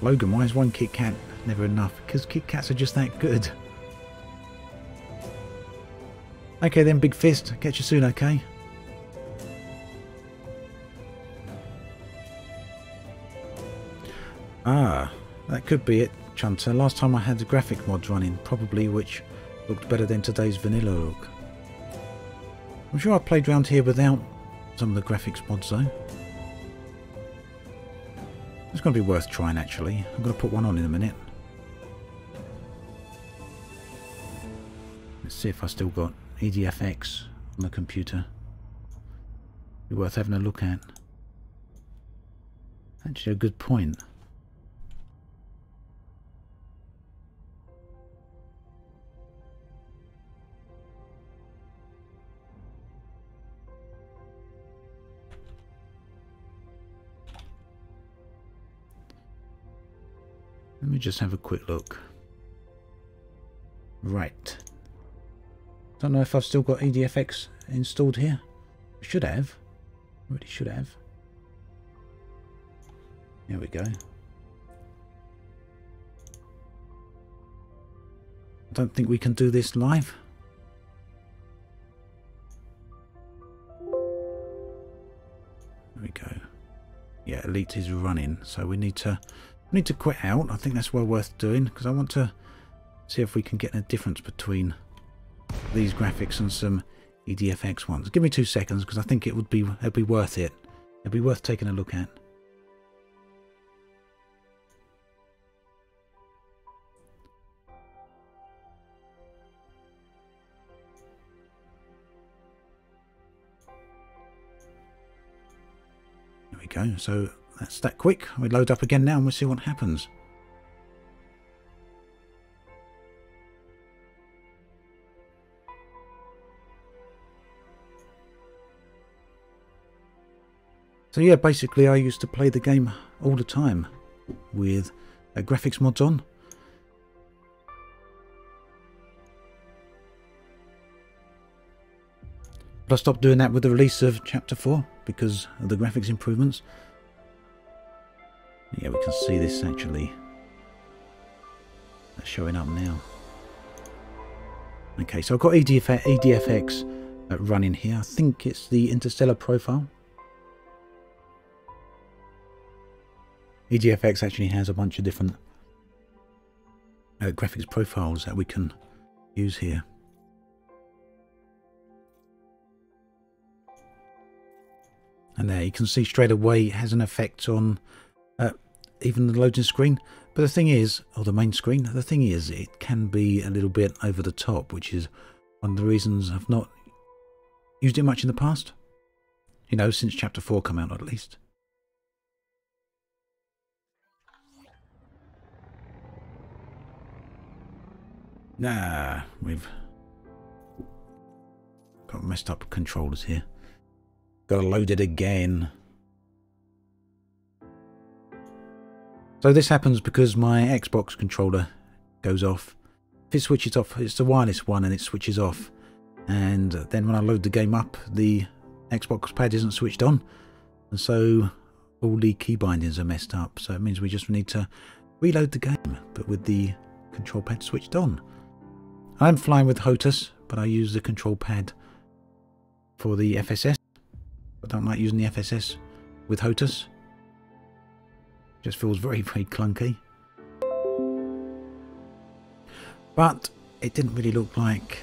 Logan, why is one Kit Kat never enough? Because Kit Kats are just that good. Okay then, Big Fist. Catch you soon, okay? Ah, that could be it, Chunter. Last time I had the graphic mods running, probably, which looked better than today's vanilla look. I'm sure I played around here without some of the graphics mods though. It's going to be worth trying actually. I'm going to put one on in a minute. Let's see if I still got EDFX on the computer. Be worth having a look at. Actually a good point. Let me just have a quick look. Right. Don't know if I've still got EDFX installed here. I should have. Really should have. There we go. I don't think we can do this live. There we go. Yeah, Elite is running, so we need to quit out. I think that's well worth doing because I want to see if we can get a difference between these graphics and some EDFX ones. Give me 2 seconds because I think it'd be worth it. It'd be worth taking a look at. There we go. So that's that quick. We load up again now and we'll see what happens. So yeah, basically I used to play the game all the time with graphics mods on. But I stopped doing that with the release of Chapter 4 because of the graphics improvements. Yeah, we can see this actually showing up now. Okay, so I've got EDFX running here. I think it's the Interstellar profile. EDFX actually has a bunch of different graphics profiles that we can use here. And there you can see straight away it has an effect on even the loading screen. But the thing is, or the main screen, the thing is it can be a little bit over the top, which is one of the reasons I've not used it much in the past. You know, since Chapter 4 came out at least. Nah, we've got messed up controllers here. Gotta load it again. So this happens because my Xbox controller goes off. If it switches off, it's the wireless one and it switches off. And then when I load the game up, the Xbox pad isn't switched on. And so all the key bindings are messed up. So it means we just need to reload the game, but with the control pad switched on. I'm flying with HOTAS, but I use the control pad for the FSS. don't like using the FSS with HOTAS. Just feels very, very clunky. But it didn't really look like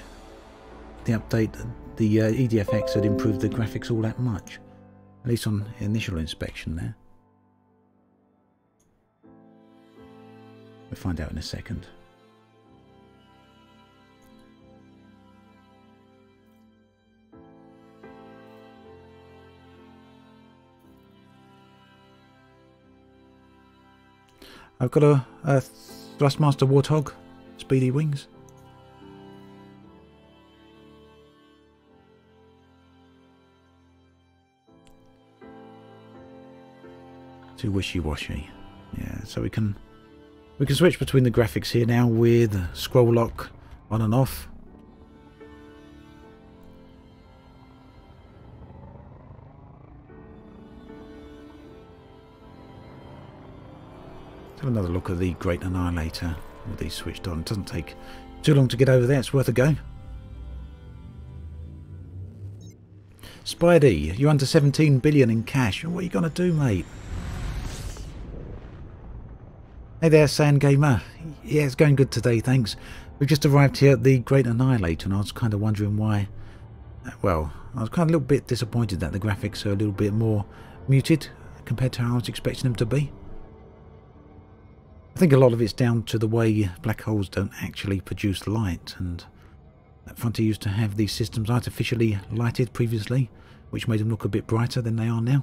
the update, the EDFX had improved the graphics all that much. At least on initial inspection there. We'll find out in a second. I've got a Thrustmaster Warthog, speedy wings. Too wishy-washy. Yeah, so we can switch between the graphics here now with scroll lock on and off. Let's have another look at the Great Annihilator with these switched on. It doesn't take too long to get over there, it's worth a go. Spidey, you're under 17 billion in cash. What are you going to do, mate? Hey there, Sand Gamer. Yeah, it's going good today, thanks. We've just arrived here at the Great Annihilator and I was kind of wondering why. Well, I was kind of a little bit disappointed that the graphics are a little bit more muted compared to how I was expecting them to be. I think a lot of it's down to the way black holes don't actually produce light, and that Frontier used to have these systems artificially lighted previously, which made them look a bit brighter than they are now.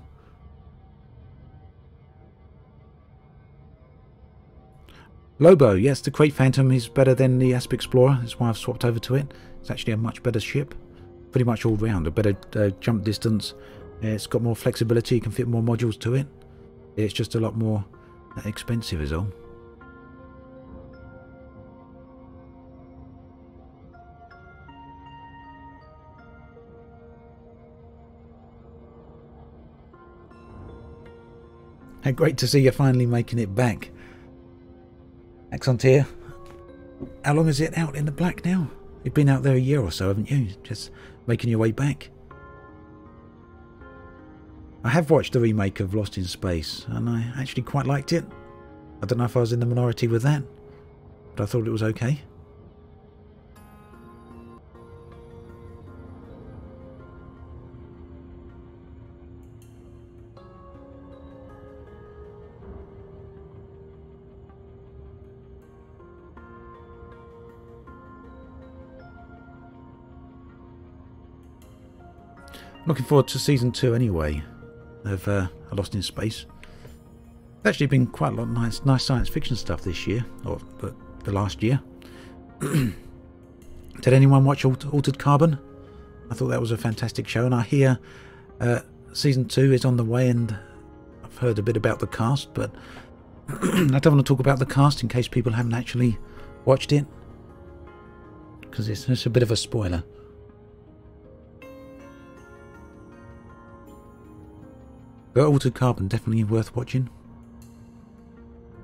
Lobo, yes, the Crate Phantom is better than the Asp Explorer, that's why I've swapped over to it. It's actually a much better ship, pretty much all round, a better jump distance, it's got more flexibility, you can fit more modules to it. It's just a lot more expensive is all. Hey, great to see you finally making it back. Axontier, how long is it out in the black now? You've been out there a year or so, haven't you? Just making your way back. I have watched the remake of Lost in Space, and I actually quite liked it. I don't know if I was in the minority with that, but I thought it was okay. Looking forward to season 2 anyway of Lost in Space. There's actually been quite a lot of nice science fiction stuff this year, or the last year. Did anyone watch Altered Carbon? I thought that was a fantastic show, and I hear season 2 is on the way, and I've heard a bit about the cast, but I don't want to talk about the cast in case people haven't actually watched it, because it's a bit of a spoiler. But Altered Carbon, definitely worth watching.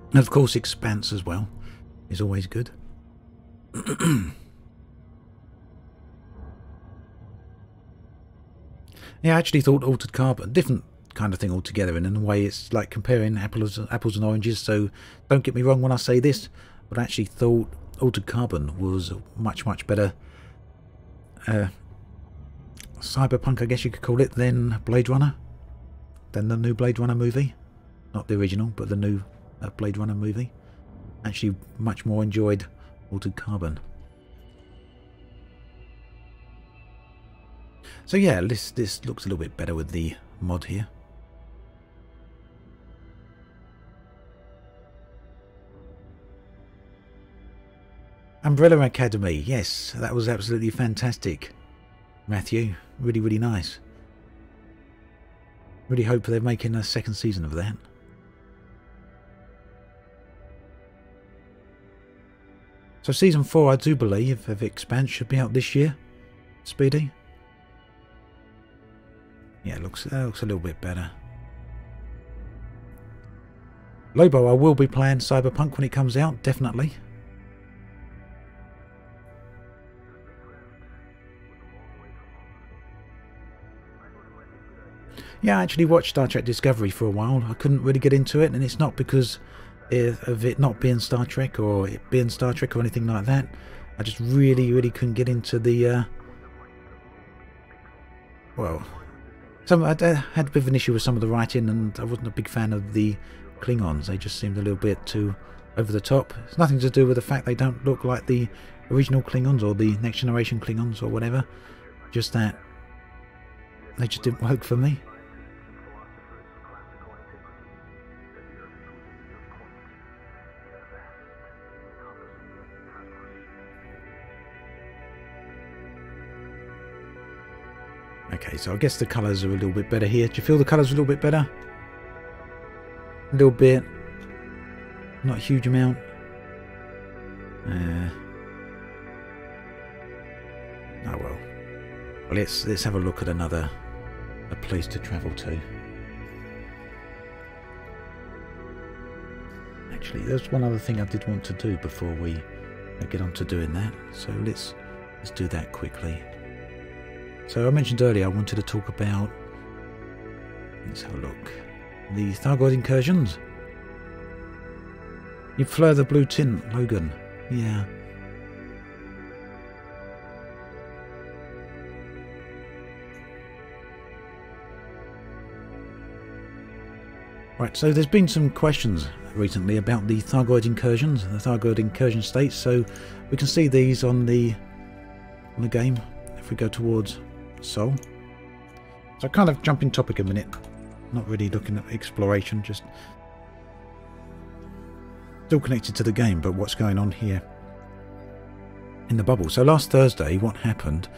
And of course Expanse as well is always good. Yeah, I actually thought Altered Carbon, different kind of thing altogether, and in a way it's like comparing apples and oranges, so don't get me wrong when I say this, but I actually thought Altered Carbon was much better cyberpunk, I guess you could call it, than Blade Runner. Than the new Blade Runner movie. Not the original, but the new Blade Runner movie. Actually much more enjoyed Altered Carbon. So yeah, this looks a little bit better with the mod here. Umbrella Academy, yes, that was absolutely fantastic. Matthew, really nice. Really hope they're making a second season of that. So season 4, I do believe, of Expanse should be out this year. Speedy. Yeah, it looks a little bit better. Lobo, I will be playing Cyberpunk when it comes out, definitely. Yeah, I actually watched Star Trek Discovery for a while. I couldn't really get into it, and it's not because of it not being Star Trek or it being Star Trek or anything like that. I just really couldn't get into the well, I had a bit of an issue with some of the writing, and I wasn't a big fan of the Klingons. They just seemed a little bit too over the top. It's nothing to do with the fact they don't look like the original Klingons or the Next Generation Klingons or whatever. Just that they just didn't work for me. Okay, so I guess the colours are a little bit better here. Do you feel the colours are a little bit better? A little bit. Not a huge amount. Oh well. Well, let's have a look at a place to travel to. Actually, there's one other thing I did want to do before we get on to doing that. So let's do that quickly. So I mentioned earlier I wanted to talk about, let's have a look, the Thargoid incursions. You flare the blue tint, Logan. Yeah. Right, so there's been some questions recently about the Thargoid incursions, the Thargoid incursion states. So we can see these on the game if we go towards Sol. So kind of jumping topic a minute, not really looking at exploration, just still connected to the game, but what's going on here in the bubble. So last Thursday what happened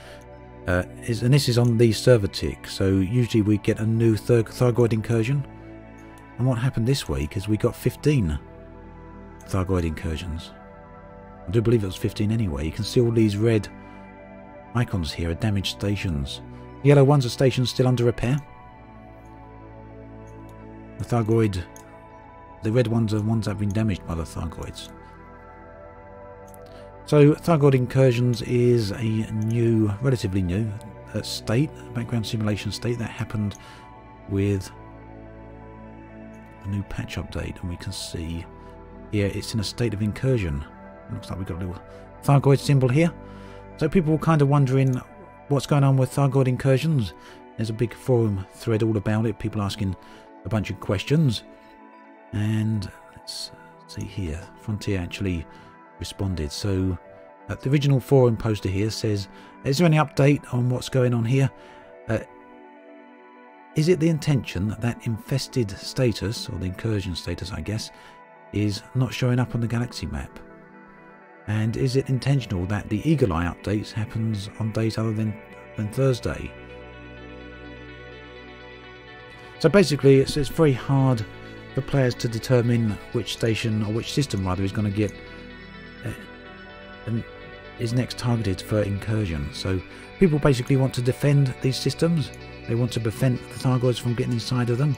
is, and this is on the server tick, so usually we get a new Thargoid incursion, and what happened this week is we got 15 Thargoid incursions. I do believe it was 15 anyway. You can see all these red icons here are damaged stations. The yellow ones are stations still under repair. The Thargoid, the red ones are ones that have been damaged by the Thargoids. So Thargoid incursions is a new, relatively new state, background simulation state that happened with a new patch update, and we can see here it's in a state of incursion. It looks like we've got a little Thargoid symbol here. So people were kind of wondering what's going on with Thargoid incursions. There's a big forum thread all about it, people asking a bunch of questions. And let's see here, Frontier actually responded. So the original forum poster here says, is there any update on what's going on here? Is it the intention that infested status, or the incursion status I guess, is not showing up on the galaxy map? And is it intentional that the Eagle Eye updates happens on days other than Thursday? So basically it's very hard for players to determine which station, or which system rather, is going to get is next targeted for incursion. So people basically want to defend these systems. They want to prevent the Thargoids from getting inside of them,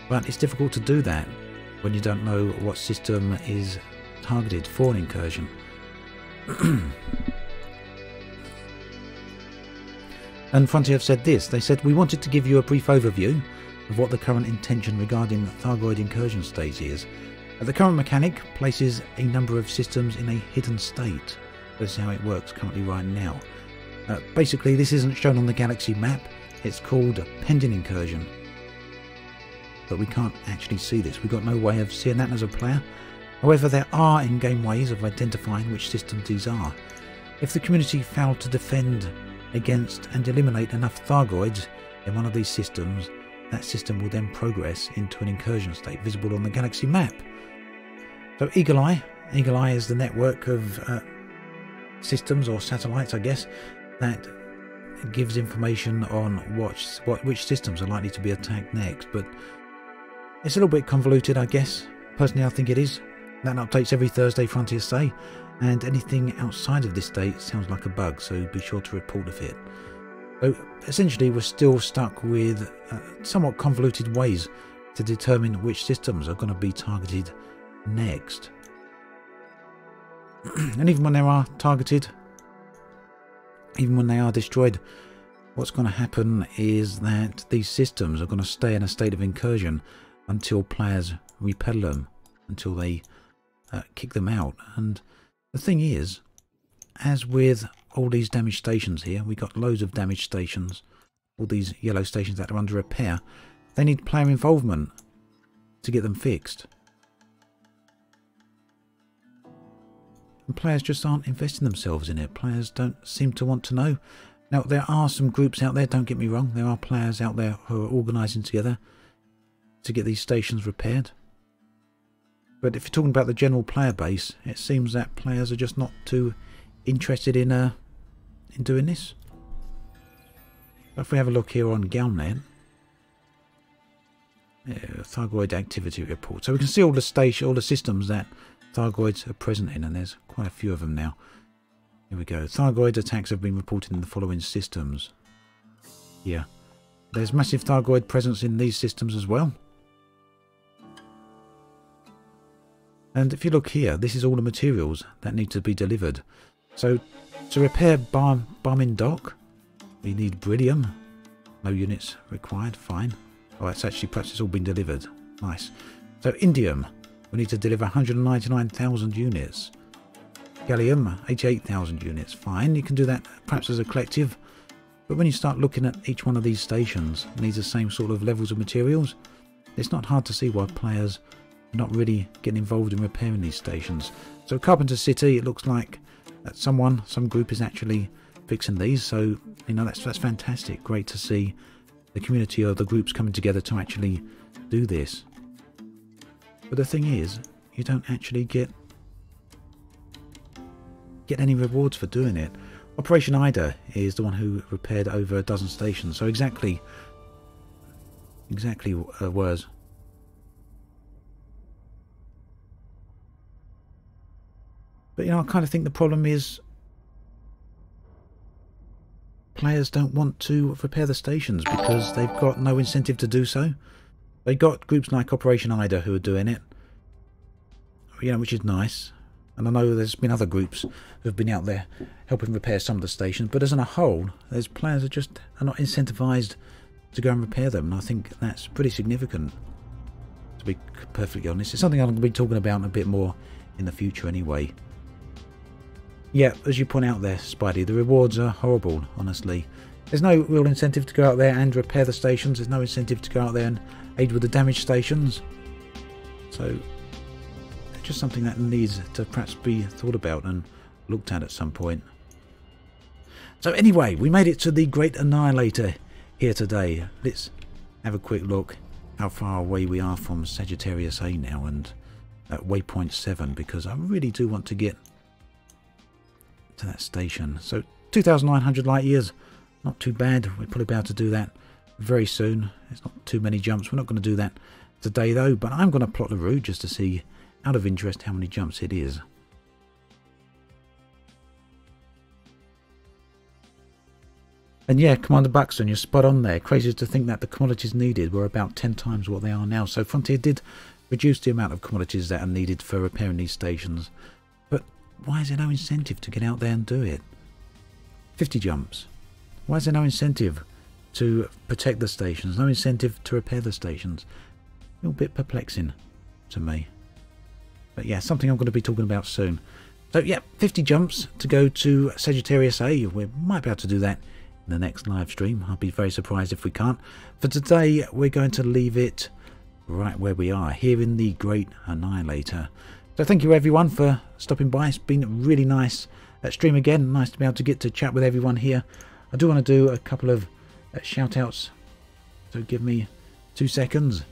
but it's difficult to do that when you don't know what system is targeted for an incursion. And Frontier have said this. They said, we wanted to give you a brief overview of what the current intention regarding Thargoid incursion states is. The current mechanic places a number of systems in a hidden state. This is how it works currently right now. Basically this isn't shown on the galaxy map. It's called a pending incursion, but we can't actually see this. We've got no way of seeing that as a player. However, there are in-game ways of identifying which systems these are. If the community failed to defend against and eliminate enough Thargoids in one of these systems, that system will then progress into an incursion state visible on the galaxy map. So Eagle Eye is the network of systems, or satellites I guess, that gives information on which systems are likely to be attacked next, but it's a little bit convoluted I guess. Personally I think it is. That updates every Thursday, Frontier say, and anything outside of this date sounds like a bug, so be sure to report if it. So essentially we're still stuck with somewhat convoluted ways to determine which systems are going to be targeted next. And even when they are targeted, even when they are destroyed, what's going to happen is that these systems are going to stay in a state of incursion until players repel them, until they kick them out. And the thing is, as with all these damaged stations here, we got loads of damaged stations, all these yellow stations that are under repair. They need player involvement to get them fixed. And players just aren't investing themselves in it. Players don't seem to want to know. Now, there are some groups out there, don't get me wrong. There are players out there who are organising together to get these stations repaired. But if you're talking about the general player base, it seems that players are just not too interested in doing this. If we have a look here on Galnet, Thargoid activity report. So we can see all the systems that Thargoids are present in, and there's quite a few of them now. Here we go. Thargoid attacks have been reported in the following systems. Yeah. There's massive Thargoid presence in these systems as well. And if you look here, this is all the materials that need to be delivered. So to repair Barmin Dock, we need beryllium. No units required. Fine. Oh, that's actually, perhaps it's all been delivered. Nice. So indium, we need to deliver 199,000 units. Gallium, 88,000 units. Fine, you can do that perhaps as a collective. But when you start looking at each one of these stations, it needs the same sort of levels of materials. It's not hard to see why players are not really getting involved in repairing these stations. So Carpenter City, it looks like that some group is actually fixing these. So, you know, that's fantastic. Great to see the community or the groups coming together to actually do this. But the thing is, you don't actually get any rewards for doing it. Operation Ida is the one who repaired over a dozen stations. So exactly was. But, you know, I kind of think the problem is players don't want to repair the stations because they've got no incentive to do so. They've got groups like Operation Ida who are doing it, you know, which is nice. And I know there's been other groups who have been out there helping repair some of the stations, but as a whole, there's players that just are not incentivized to go and repair them. And I think that's pretty significant, to be perfectly honest. It's something I'm going to be talking about a bit more in the future anyway. Yeah, as you point out there, Spidey, the rewards are horrible, honestly. There's no real incentive to go out there and repair the stations. There's no incentive to go out there and aid with the damaged stations. So, it's just something that needs to perhaps be thought about and looked at some point. So anyway, we made it to the Great Annihilator here today. Let's have a quick look how far away we are from Sagittarius A now and at waypoint 7, because I really do want to get to that station. So 2,900 light years, not too bad. We'll probably be able to do that very soon. It's not too many jumps. We're not going to do that today though, but I'm going to plot the route just to see, out of interest, how many jumps it is. And yeah, Commander Buxton, you're spot on there. Crazy to think that the commodities needed were about 10 times what they are now. So Frontier did reduce the amount of commodities that are needed for repairing these stations. But why is there no incentive to get out there and do it? 50 jumps. Why is there no incentive to protect the stations? No incentive to repair the stations? A little bit perplexing to me. But yeah, something I'm going to be talking about soon. So yeah, 50 jumps to go to Sagittarius A. We might be able to do that in the next live stream. I'll be very surprised if we can't. For today, we're going to leave it right where we are, here in the Great Annihilator. So thank you everyone for stopping by. It's been a really nice stream again. Nice to be able to get to chat with everyone here. I do want to do a couple of shout outs, so give me 2 seconds.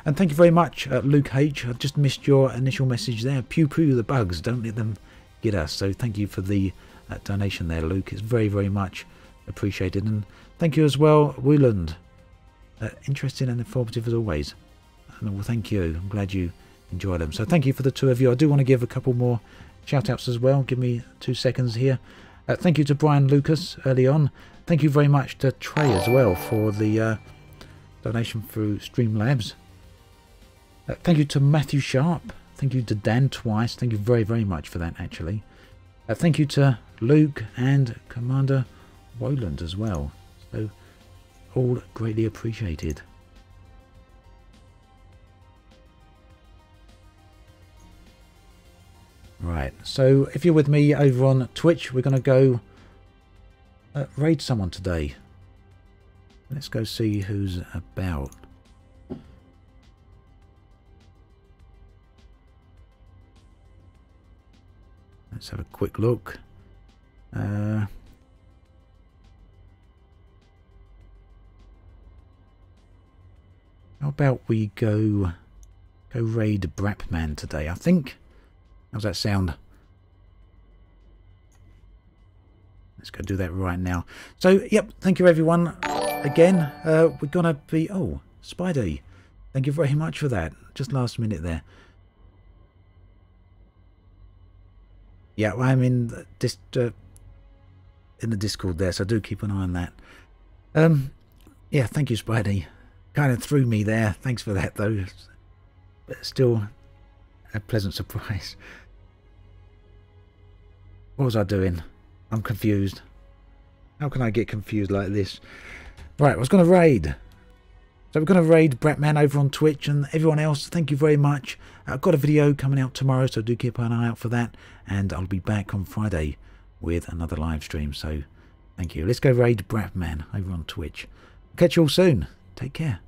And thank you very much, Luke H. I just missed your initial message there. Pew pew the bugs, don't let them get us. So thank you for the donation there, Luke. It's very, very much appreciated. And thank you as well, Wooland. Interesting and informative as always. And well, thank you. I'm glad you enjoy them. So thank you for the 2 of you. I do want to give a couple more shout outs as well. Give me 2 seconds here. Thank you to Brian Lucas early on. Thank you very much to Trey as well for the donation through Streamlabs. Thank you to Matthew Sharp. Thank you to Dan twice. Thank you very, very much for that, actually. Thank you to Luke and Commander Woland as well. So all greatly appreciated. Right, so if you're with me over on Twitch, we're going to go raid someone today. Let's go see who's about. Let's have a quick look. How about we go raid Brapman today, I think. How's that sound? Let's go do that right now. So, yep, thank you everyone. Again, we're going to be... Oh, Spidey. Thank you very much for that. Just last minute there. Yeah, I'm in this in the Discord there, so do keep an eye on that. Yeah, thank you, Spidey. Kind of threw me there. Thanks for that, though. But still a pleasant surprise. What was I doing? I'm confused. How can I get confused like this? Right, I was going to raid. So we're going to raid Bratman over on Twitch, and everyone else, thank you very much. I've got a video coming out tomorrow, so do keep an eye out for that. And I'll be back on Friday with another live stream, so thank you. Let's go raid Bratman over on Twitch. Catch you all soon. Take care.